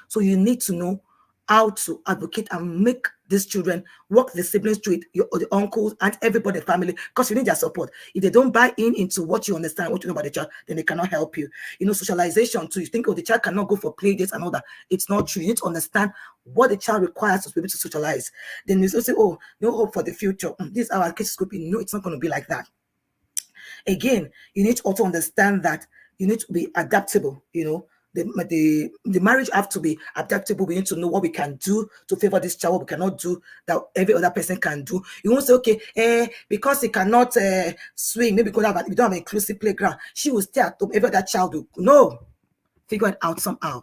[SPEAKER 7] So you need to know how to advocate and make these children walk the siblings through it, the uncles and everybody, family, because you need their support. If they don't buy into what you understand, what you know about the child, then they cannot help you. Socialization too. You think, the child cannot go for play dates and all that. It's not true. You need to understand what the child requires to be able to socialize. Then you say, oh, no hope for the future. This is our case group. No, it's not going to be like that. Again, you need to also understand that you need to be adaptable. The marriage have to be adaptable. We need to know what we can do to favor this child, what we cannot do that every other person can do. You won't say, okay, because he cannot swing, maybe we don't have an inclusive playground, she will stay at home, every other child will. No, figure it out somehow.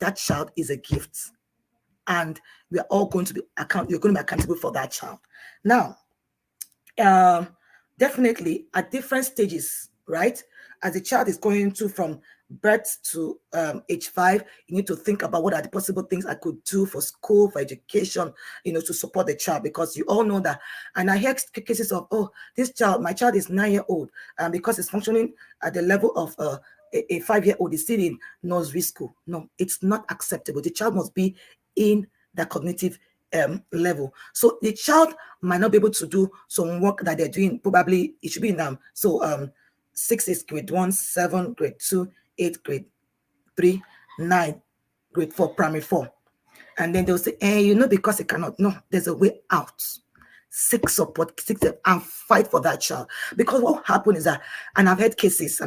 [SPEAKER 7] That child is a gift, and we are all going to be you're going to be accountable for that child. Now, definitely at different stages, right? As the child is going to from birth to age 5, you need to think about what are the possible things I could do for school, for education, to support the child, because you all know that. And I hear cases of, my child is 9-year-old, and because it's functioning at the level of a 5-year-old is still in nursery school. No, it's not acceptable. The child must be in the cognitive level. So the child might not be able to do some work that they're doing. Probably it should be in 6 is grade 1, 7 grade 2, 8 grade 3, 9 grade 4, primary 4. And then they'll say, because it cannot. No, there's a way out. Seek support, and fight for that child. Because what happens is that, and I've had cases,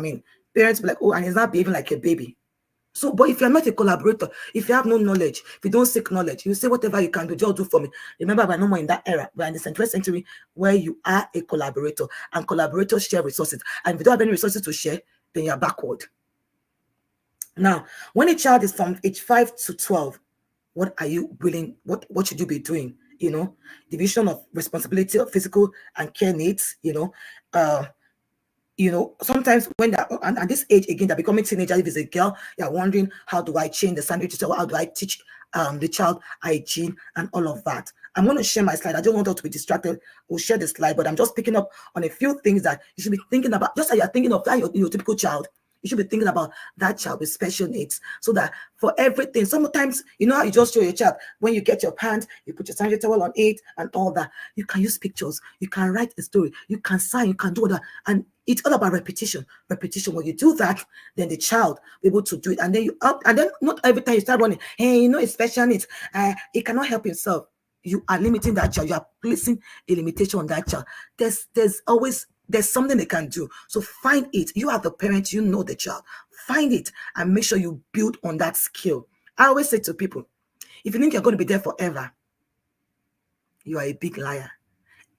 [SPEAKER 7] parents be like, and he's not behaving like a baby. So, but if you're not a collaborator, if you have no knowledge, if you don't seek knowledge, you say whatever you can do, just do for me. Remember, we're no more in that era. We're in the 21st century where you are a collaborator, and collaborators share resources. And if you don't have any resources to share, then you're backward. Now, when a child is from age 5 to 12, what are you willing? What should you be doing? Division of responsibility of physical and care needs. Sometimes when they're at this age again, they're becoming teenagers. If it's a girl, you're wondering, how do I change the sandwich? How do I teach the child hygiene and all of that? I'm going to share my slide. I don't want her to be distracted. We'll share the slide, but I'm just picking up on a few things that you should be thinking about. Just as you're thinking of that, your typical child, you should be thinking about that child with special needs, so that for everything, sometimes, how you just show your child, when you get your pants, you put your sanitary towel on it and all that. You can use pictures, you can write a story, you can sign, you can do that. And it's all about repetition. When you do that, then the child will be able to do it. And then not every time you start running, hey, it's special needs, he cannot help himself. You are limiting that child. You are placing a limitation on that child. There's something they can do. So find it. You are the parent, you know the child. Find it and make sure you build on that skill. I always say to people, if you think you're going to be there forever, you are a big liar.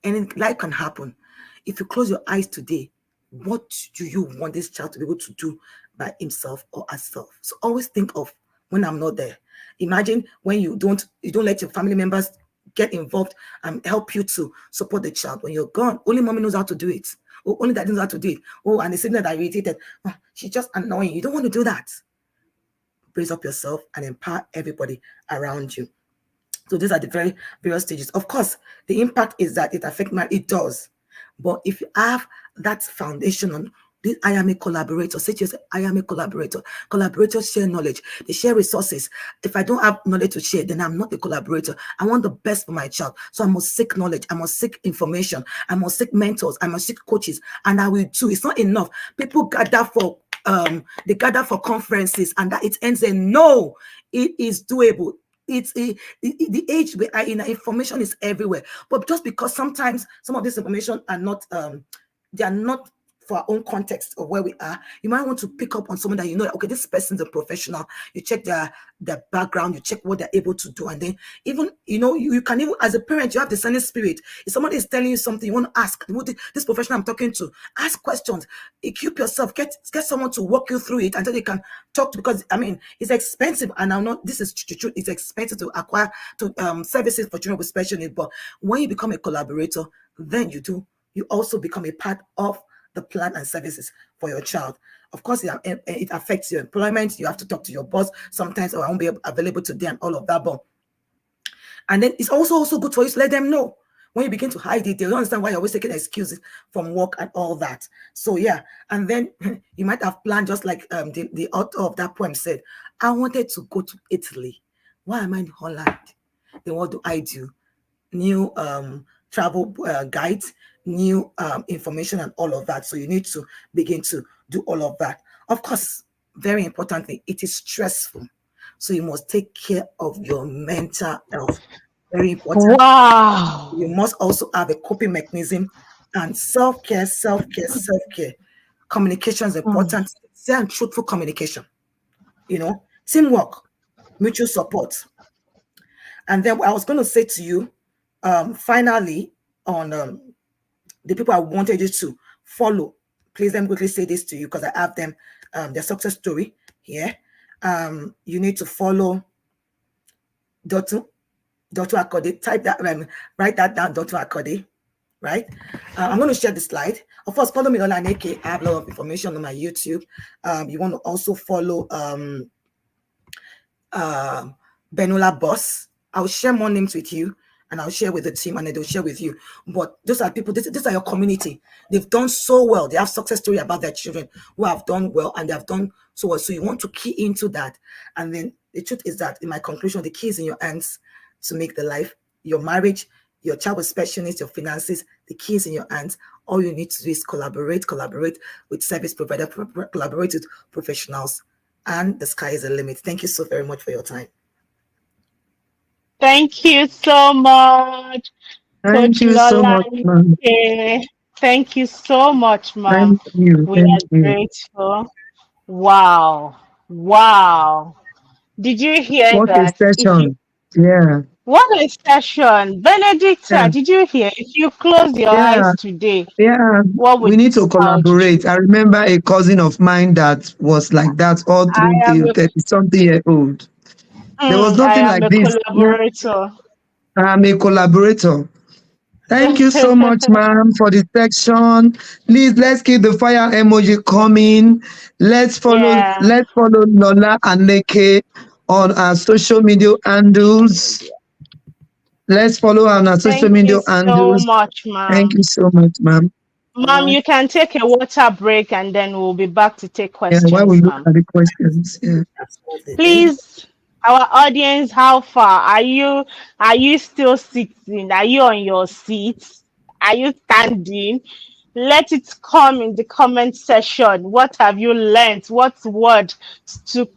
[SPEAKER 7] And life can happen. If you close your eyes today, what do you want this child to be able to do by himself or herself? So always think of when I'm not there. Imagine when you don't let your family members get involved and help you to support the child. When you're gone, only mommy knows how to do it. Or only dad knows how to do it. And the sibling that are irritated, she's just annoying. You don't want to do that. Raise up yourself and empower everybody around you. So these are the very various stages. Of course, the impact is that it affects marriage. It does. But if you have that foundation on this, I am a collaborator. Say to yourself, I am a collaborator. Collaborators share knowledge. They share resources. If I don't have knowledge to share, then I'm not a collaborator. I want the best for my child. So I must seek knowledge. I must seek information. I must seek mentors. I must seek coaches. And I will do. It's not enough. People gather for they gather for conferences and that it ends in no, it is doable. It's the age we are in, information is everywhere. But just because sometimes some of this information are not they are not for our own context of where we are, you might want to pick up on someone that you know that, okay, this person's a professional. You check their background, you check what they're able to do, and then even you can even, as a parent, you have the discerning spirit. If somebody is telling you something, you want to ask this professional I'm talking to, ask questions, equip yourself, get someone to walk you through it until you can talk to, because I mean it's expensive, and I'm not, this is the truth, it's expensive to acquire to services for children with special needs. But when you become a collaborator, then you also become a part of the plan and services for your child. Of course, it affects your employment. You have to talk to your boss sometimes, or I won't be available today and all of that. And then it's also good for you to let them know. When you begin to hide it, they don't understand why you're always taking excuses from work and all that. So yeah, and then you might have planned, just like the author of that poem said, I wanted to go to Italy. Why am I in Holland? Then what do I do? New travel guides, new information and all of that. So you need to begin to do all of that. Of course, very importantly, it is stressful. So you must take care of your mental health. Very important.
[SPEAKER 4] Wow.
[SPEAKER 7] You must also have a coping mechanism and self-care. Communication is important. Say and truthful communication. Teamwork, mutual support. And then I was going to say to you, finally, on the people I wanted you to follow. Please let me quickly say this to you because I have them, their success story here. You need to follow Dr. Akode. Type that, write that down, Dr. Akode. Right? I'm going to share the slide. Of course, follow me on Neke. I have a lot of information on my YouTube. You want to also follow Benola Boss. I'll share more names with you, and I'll share with the team, and they'll share with you. But those are people, these are your community. They've done so well. They have success story about their children who have done well, and they have done so well. So you want to key into that. And then the truth is that, in my conclusion, the key is in your hands to make the life, your marriage, your child with special needs, your finances, the key is in your hands. All you need to do is collaborate with service provider, collaborate with professionals, and the sky is the limit. Thank you so very much for your time.
[SPEAKER 4] Thank you so much,
[SPEAKER 5] Thank
[SPEAKER 4] Coach
[SPEAKER 5] you so
[SPEAKER 4] Lola.
[SPEAKER 5] much, ma'am.
[SPEAKER 4] Thank you so much, ma'am.
[SPEAKER 5] Thank you.
[SPEAKER 4] We
[SPEAKER 5] Thank
[SPEAKER 4] are
[SPEAKER 5] you.
[SPEAKER 4] grateful. Wow. Wow. Did you hear
[SPEAKER 5] What a
[SPEAKER 4] that?
[SPEAKER 5] session. Yeah.
[SPEAKER 4] What a session. Benedicta,
[SPEAKER 5] Yeah.
[SPEAKER 4] did you hear? If you close your
[SPEAKER 5] Yeah.
[SPEAKER 4] eyes today,
[SPEAKER 5] Yeah.
[SPEAKER 4] what would
[SPEAKER 5] We need to
[SPEAKER 4] this child
[SPEAKER 5] collaborate.
[SPEAKER 4] do?
[SPEAKER 5] I remember a cousin of mine that was like that all
[SPEAKER 4] I
[SPEAKER 5] through
[SPEAKER 4] am
[SPEAKER 5] the
[SPEAKER 4] a
[SPEAKER 5] 30-something-year-old. There was
[SPEAKER 4] I
[SPEAKER 5] nothing
[SPEAKER 4] am
[SPEAKER 5] like
[SPEAKER 4] a
[SPEAKER 5] this. Yeah.
[SPEAKER 4] collaborator.
[SPEAKER 5] I'm a collaborator. Thank you so much, ma'am, for the section. Please, let's keep the fire emoji coming. Let's follow
[SPEAKER 4] Yeah.
[SPEAKER 5] Lola and Neke on our social media handles. Let's follow on our social
[SPEAKER 4] Thank you
[SPEAKER 5] media
[SPEAKER 4] so
[SPEAKER 5] handles.
[SPEAKER 4] much,
[SPEAKER 5] Thank
[SPEAKER 4] ma'am.
[SPEAKER 5] you so much, ma'am.
[SPEAKER 4] Ma'am, you can take a water break and then we'll be back to take
[SPEAKER 5] Yeah, while we
[SPEAKER 4] questions,
[SPEAKER 5] look
[SPEAKER 4] ma'am.
[SPEAKER 5] at the questions. Yeah.
[SPEAKER 7] Absolutely. Thank you.
[SPEAKER 4] Please, our audience, how far are you still sitting? Are you on your seat? Are you standing? Let it come in the comment section. What have you learned? What word stood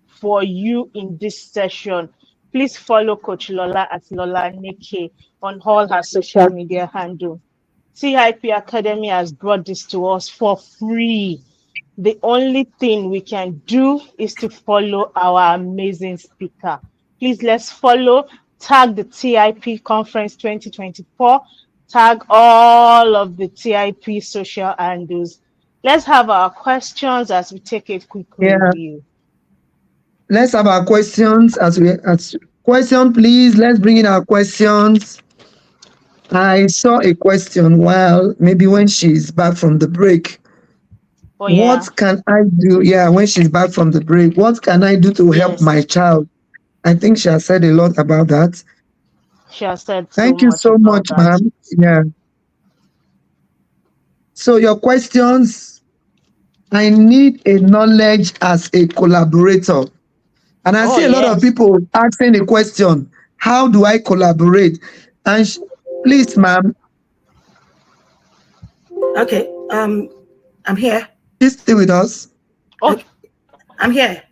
[SPEAKER 4] for you in this session? Please follow Coach Lola at Lola Nike on all her social media handle. TIP Academy has brought this to us for free. The only thing we can do is to follow our amazing speaker. Please let's follow, tag the TIP Conference 2024, tag all of the TIP social handles. Let's have our questions as we take a quick
[SPEAKER 5] Yeah.
[SPEAKER 4] review.
[SPEAKER 5] Let's have our questions question, please. Let's bring in our questions. I saw a question while maybe when she's back from the break.
[SPEAKER 4] Oh yeah,
[SPEAKER 5] What can I do? Yeah, when she's back from the break, what can I do to help
[SPEAKER 4] yes,
[SPEAKER 5] my child? I think she has said a lot about that.
[SPEAKER 4] she has said so
[SPEAKER 5] Thank you
[SPEAKER 4] much
[SPEAKER 5] so
[SPEAKER 4] about
[SPEAKER 5] much,
[SPEAKER 4] that.
[SPEAKER 5] ma'am. Yeah. So your questions, I need a knowledge as a collaborator. And I
[SPEAKER 4] Oh,
[SPEAKER 5] see a lot of
[SPEAKER 4] yes.
[SPEAKER 5] people asking a question, how do I collaborate? And please, ma'am,
[SPEAKER 7] Okay. I'm here.
[SPEAKER 5] please stay with us.
[SPEAKER 4] Oh,
[SPEAKER 7] Okay. I'm here.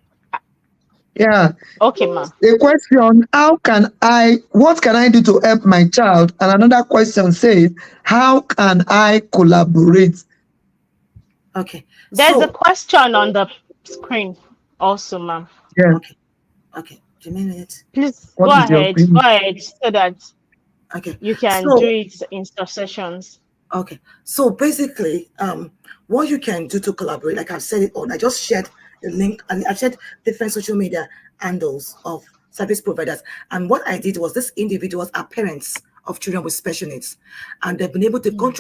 [SPEAKER 5] Yeah.
[SPEAKER 4] okay, ma'am.
[SPEAKER 5] The question, what can I do to help my child? And another question says, how can I collaborate?
[SPEAKER 7] Okay.
[SPEAKER 4] There's a
[SPEAKER 7] So,
[SPEAKER 4] question on the screen also, ma'am.
[SPEAKER 5] Yeah.
[SPEAKER 7] okay. Okay. Give me a minute.
[SPEAKER 4] Please
[SPEAKER 5] What is your
[SPEAKER 4] go
[SPEAKER 5] opinion?
[SPEAKER 4] ahead so that
[SPEAKER 7] Okay.
[SPEAKER 4] you can do
[SPEAKER 7] So,
[SPEAKER 4] it in successions.
[SPEAKER 7] okay. So basically, what you can do to collaborate, like I've said it on, I just shared the link and I shared different social media handles of service providers. And what I did was these individuals are parents of children with special needs. And they've been able to go
[SPEAKER 4] Mm.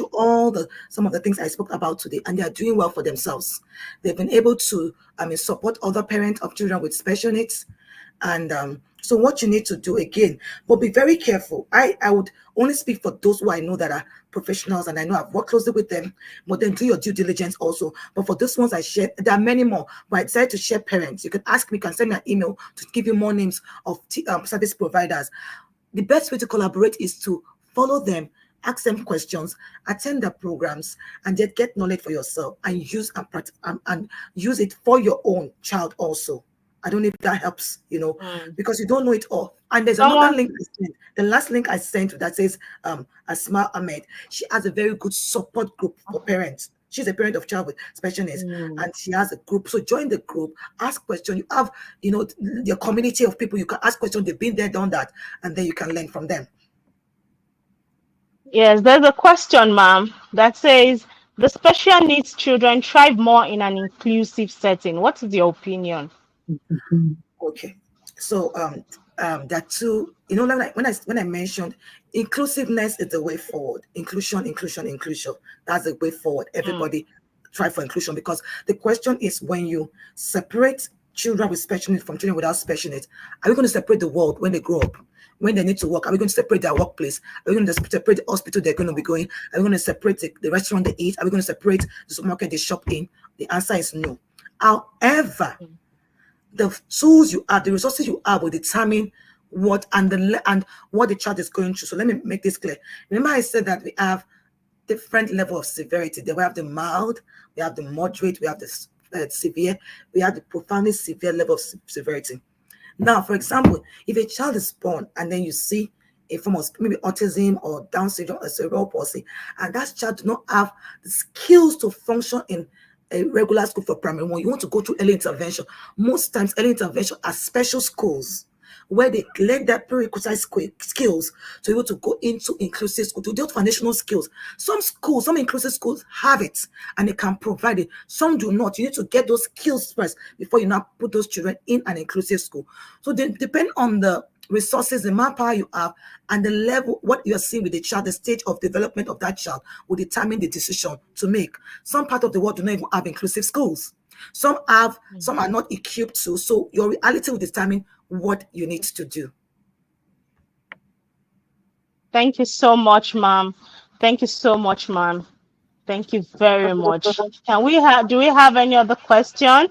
[SPEAKER 7] through some of the things I spoke about today, and they are doing well for themselves. They've been able to support other parents of children with special needs. And so what you need to do again, but be very careful. I would only speak for those who I know that are professionals and I know I've worked closely with them, but then do your due diligence also. But for those ones I shared, there are many more, but I decided to share parents. You can ask me, you can send me an email to give you more names of service providers. The best way to collaborate is to follow them, ask them questions, attend their programs, and yet get knowledge for yourself and and use it for your own child also. I don't know if that helps,
[SPEAKER 4] Mm.
[SPEAKER 7] because you don't know it all. And there's another
[SPEAKER 4] Someone,
[SPEAKER 7] link I sent. The last link I sent that says Asma Ahmed. She has a very good support group for parents. She's a parent of child with special needs,
[SPEAKER 4] mm.
[SPEAKER 7] and she has a group. So join the group, ask questions. You have, your community of people. You can ask questions. They've been there, done that, and then you can learn from them.
[SPEAKER 4] Yes, there's a question, ma'am, that says the special needs children thrive more in an inclusive setting. What is your opinion?
[SPEAKER 7] Okay. So that too, like when I mentioned inclusiveness is the way forward. Inclusion. That's the way forward.
[SPEAKER 4] Mm.
[SPEAKER 7] Everybody try for inclusion, because the question is, when you separate children with special needs from children without special needs, are we going to separate the world when they grow up? When they need to work, are we going to separate their workplace? Are we going to separate the hospital they're going to be going? Are we going to separate the restaurant they eat? Are we going to separate the supermarket they shop in? The answer is no. However, the tools you have, the resources you have will determine and what the child is going through. So let me make this clear. Remember, I said that we have different level of severity. We have the mild, we have the moderate, we have the severe, we have the profoundly severe level of severity. Now, for example, if a child is born and then you see a form of maybe autism or Down syndrome or cerebral palsy, and that child do not have the skills to function in a regular school for primary one, you want to go to early intervention. Most times, early intervention are special schools where they learn that prerequisite skills to be able to go into inclusive school, to build foundational skills. Some inclusive schools have it and they can provide it. Some do not. You need to get those skills first before you now put those children in an inclusive school. So they depend on the resources, the manpower you have, and the level, what you're seeing with the child, the stage of development of that child will determine the decision to make. Some part of the world do not even have inclusive schools. Some are not equipped to. So your reality will determine what you need to do.
[SPEAKER 4] Thank you so much, ma'am. Thank you so much, ma'am. Thank you very much. Do we have any other question?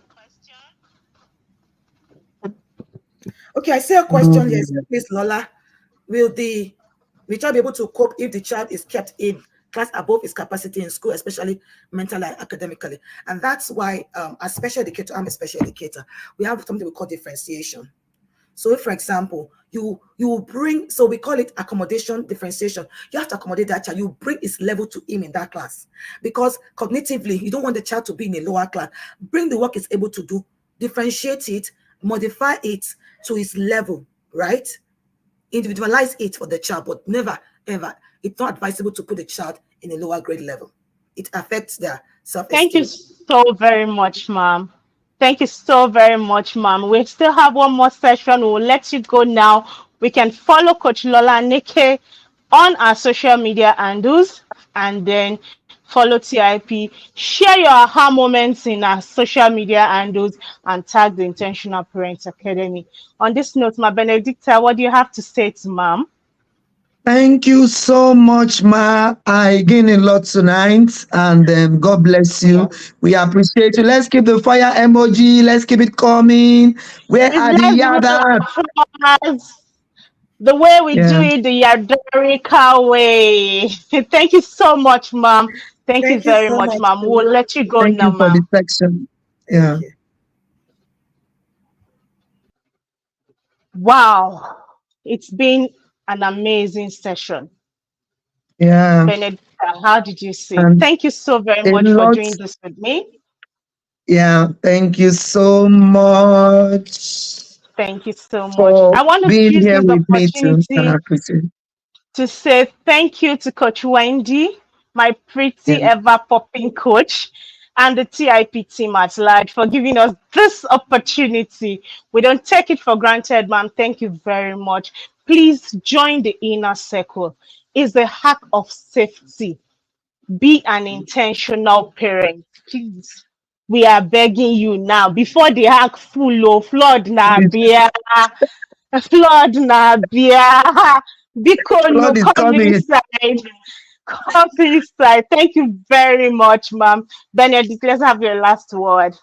[SPEAKER 7] Okay, I see a question here. Please, Lola, will the child be able to cope if the child is kept in class above his capacity in school, especially mentally and academically? And that's why, as special educator, I'm a special educator, we have something we call differentiation. So if, for example, you bring, so we call it accommodation differentiation. You have to accommodate that child. You bring his level to him in that class, because cognitively, you don't want the child to be in a lower class. Bring the work he's able to do, differentiate it, modify it to his level, right? Individualize it for the child, but never, ever. It's not advisable to put the child in a lower grade level. It affects their
[SPEAKER 4] Thank you
[SPEAKER 7] self-esteem.
[SPEAKER 4] so very much, ma'am. Thank you so very much, ma'am. We still have one more session. We'll let you go now. We can follow Coach Lola Nike on our social media handles, and then follow TIP. Share your aha moments in our social media handles and tag the Intentional Parents Academy. On this note, my Benedicta, what do you have to say to ma'am?
[SPEAKER 5] Thank you so much, Ma. I gain a lot tonight, and God bless
[SPEAKER 4] Yeah.
[SPEAKER 5] you. We appreciate you. Let's keep the fire emoji. Let's keep it coming. Where
[SPEAKER 4] Please
[SPEAKER 5] are the
[SPEAKER 4] let's give it
[SPEAKER 5] yada?
[SPEAKER 4] a applause. The way we do
[SPEAKER 5] Yeah,
[SPEAKER 4] it, the Yadorika way. Thank you so much, ma'am. Thank you
[SPEAKER 7] Thank you
[SPEAKER 4] very
[SPEAKER 7] so
[SPEAKER 4] much,
[SPEAKER 7] much.
[SPEAKER 4] ma'am. We'll let you go
[SPEAKER 5] thank
[SPEAKER 4] now,
[SPEAKER 5] you for the
[SPEAKER 4] ma'am.
[SPEAKER 5] section.
[SPEAKER 7] Thank
[SPEAKER 5] Yeah,
[SPEAKER 7] you.
[SPEAKER 4] Wow. It's been an amazing session.
[SPEAKER 5] yeah,
[SPEAKER 4] Benedicta, how did you see?
[SPEAKER 5] and
[SPEAKER 4] Thank you so very
[SPEAKER 5] a
[SPEAKER 4] much for
[SPEAKER 5] lot.
[SPEAKER 4] doing this with me.
[SPEAKER 5] Yeah, thank you so much
[SPEAKER 4] Thank you so much.
[SPEAKER 5] for
[SPEAKER 4] I want to
[SPEAKER 5] being
[SPEAKER 4] use
[SPEAKER 5] here
[SPEAKER 4] this
[SPEAKER 5] with me too. I
[SPEAKER 4] opportunity
[SPEAKER 5] appreciate it.
[SPEAKER 4] to say thank you to Coach Wendy, my
[SPEAKER 5] Yeah,
[SPEAKER 4] pretty ever popping coach, and the TIP team at large for giving us this opportunity. We don't take it for granted, ma'am. Thank you very much. Please join the inner circle. It's the hack of safety. Be an intentional parent. Please. We are begging you now before the hack full of flood na
[SPEAKER 5] please,
[SPEAKER 4] beer. Flood na beer. Biko no
[SPEAKER 5] flood is
[SPEAKER 4] come
[SPEAKER 5] coming.
[SPEAKER 4] inside. Come inside. Thank you very much, ma'am. Benedict, let's have your last word.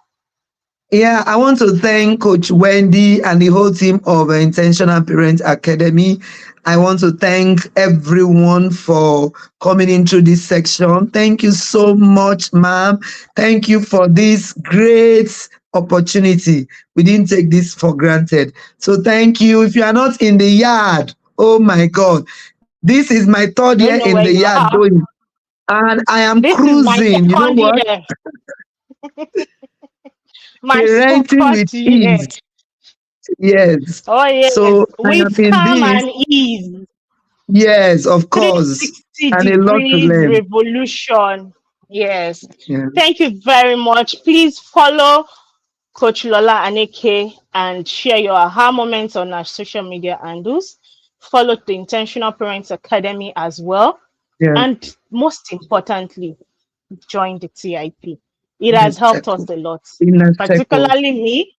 [SPEAKER 5] Yeah, I want to thank Coach Wendy and the whole team of Intentional Parent Academy. I want to thank everyone for coming into this section. Thank you so much, ma'am. Thank you for this great opportunity. We didn't take this for granted. So thank you. If you are not in the yard, oh my God, this is my third
[SPEAKER 4] I
[SPEAKER 5] year
[SPEAKER 4] don't know
[SPEAKER 5] in
[SPEAKER 4] where
[SPEAKER 5] the
[SPEAKER 4] you
[SPEAKER 5] yard
[SPEAKER 4] are.
[SPEAKER 5] going, and I am
[SPEAKER 4] This is my
[SPEAKER 5] cruising. You know
[SPEAKER 4] second
[SPEAKER 5] what?
[SPEAKER 4] year. My
[SPEAKER 5] Parenting
[SPEAKER 4] second
[SPEAKER 5] with
[SPEAKER 4] year.
[SPEAKER 5] ease. Yes.
[SPEAKER 4] Oh yes,
[SPEAKER 5] So I am
[SPEAKER 4] with
[SPEAKER 5] in
[SPEAKER 4] calm
[SPEAKER 5] this.
[SPEAKER 4] and ease.
[SPEAKER 5] Yes, of course.
[SPEAKER 4] 360
[SPEAKER 5] And a lot to
[SPEAKER 4] degrees
[SPEAKER 5] learn.
[SPEAKER 4] revolution. Yes.
[SPEAKER 5] Yeah,
[SPEAKER 4] Thank you very much. Please follow Coach Lola Aneke and share your aha moments on our social media handles. Follow the Intentional Parents Academy as well.
[SPEAKER 5] yeah,
[SPEAKER 4] And most importantly, join the TIP. It
[SPEAKER 5] inner
[SPEAKER 4] has helped us
[SPEAKER 5] circle.
[SPEAKER 4] a lot.
[SPEAKER 5] Inner circle.
[SPEAKER 4] Particularly me,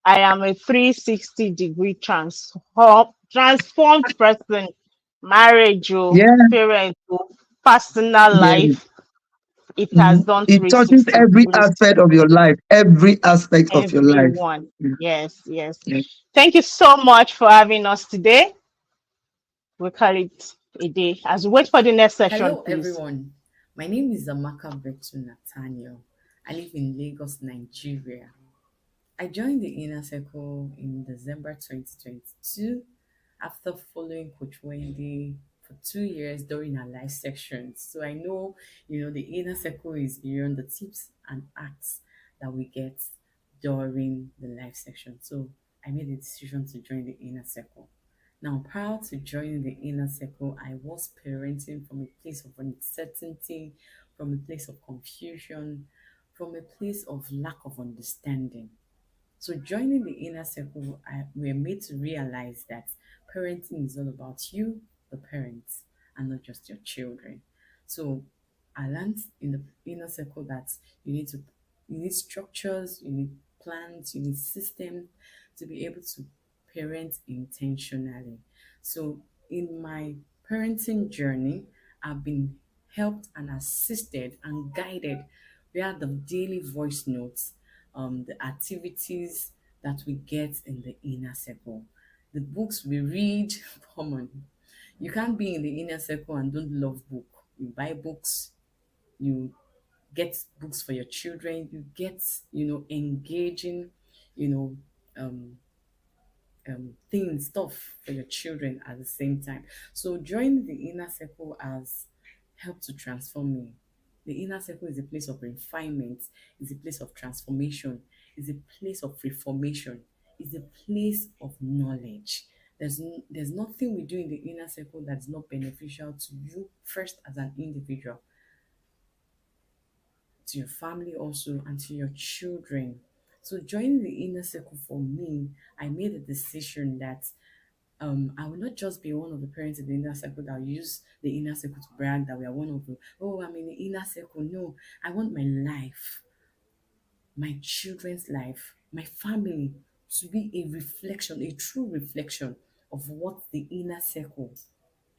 [SPEAKER 4] I am a 360-degree transformed person. Marriage,
[SPEAKER 5] Yeah,
[SPEAKER 4] parent, personal
[SPEAKER 5] yes.
[SPEAKER 4] life. It has
[SPEAKER 5] Mhm.
[SPEAKER 4] done
[SPEAKER 5] It touches
[SPEAKER 4] 360
[SPEAKER 5] every
[SPEAKER 4] degrees.
[SPEAKER 5] aspect of your life. Every aspect of your life.
[SPEAKER 4] Everyone.
[SPEAKER 5] Yeah,
[SPEAKER 4] Yes, yes.
[SPEAKER 5] yeah.
[SPEAKER 4] Thank you so much for having us today. We'll call it a day. As we wait for the next session,
[SPEAKER 8] Hello,
[SPEAKER 4] please.
[SPEAKER 8] everyone. My name is Amaka Betu Nathaniel. I live in Lagos, Nigeria. I joined the Inner Circle in December 2022 after following Coach Wendy for 2 years during our live sections. So I know, the Inner Circle is beyond the tips and acts that we get during the live section. So I made a decision to join the Inner Circle. Now, prior to joining the Inner Circle, I was parenting from a place of uncertainty, from a place of confusion, from a place of lack of understanding. So joining the inner circle, we're made to realize that parenting is all about you, the parents, and not just your children. So I learned in the inner circle that you need structures, you need plans, you need systems to be able to parent intentionally. So in my parenting journey, I've been helped and assisted and guided via the daily voice notes, the activities that we get in the inner circle, the books we read. Come on, you can't be in the inner circle and don't love book. You buy books, you get books for your children, you get engaging, you know um things, stuff for your children at the same time. So joining the inner circle has helped to transform me. The inner circle is a place of refinement, is a place of transformation, is a place of reformation, is a place of knowledge. There's nothing we do in the inner circle that is not beneficial to you first as an individual, to your family also, and to your children. So joining the inner circle for me, I made a decision that I will not just be one of the parents in the inner circle that will use the inner circle to brag that we are one of the, oh, I'm in the inner circle. No, I want my life, my children's life, my family to be a reflection, a true reflection of what the inner circle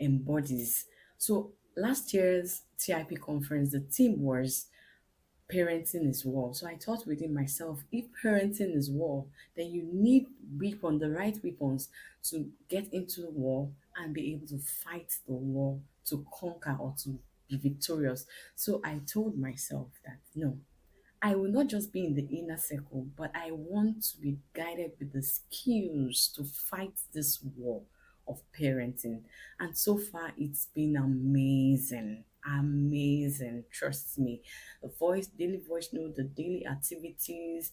[SPEAKER 8] embodies. So last year's TIP conference, the theme was parenting is war. So I thought within myself, if parenting is war, then you need the right weapons to get into war and be able to fight the war, to conquer or to be victorious. So I told myself that no, I will not just be in the inner circle, but I want to be guided with the skills to fight this war of parenting. And so far, it's been amazing. Amazing. Trust me. Daily voice note, the daily activities,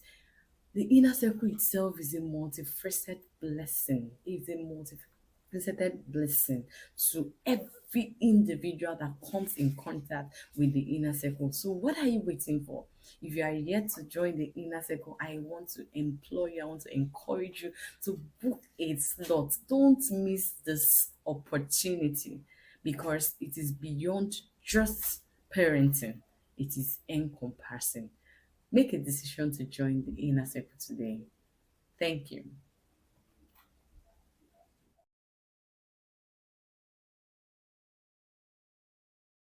[SPEAKER 8] the inner circle itself is a multifaceted blessing. It's a multifaceted blessing to every individual that comes in contact with the inner circle. So, what are you waiting for? If you are yet to join the inner circle, I want to implore you, I want to encourage you to book a slot. Don't miss this opportunity because it is beyond just parenting, it is encompassing. Make a decision to join the inner circle today. Thank you.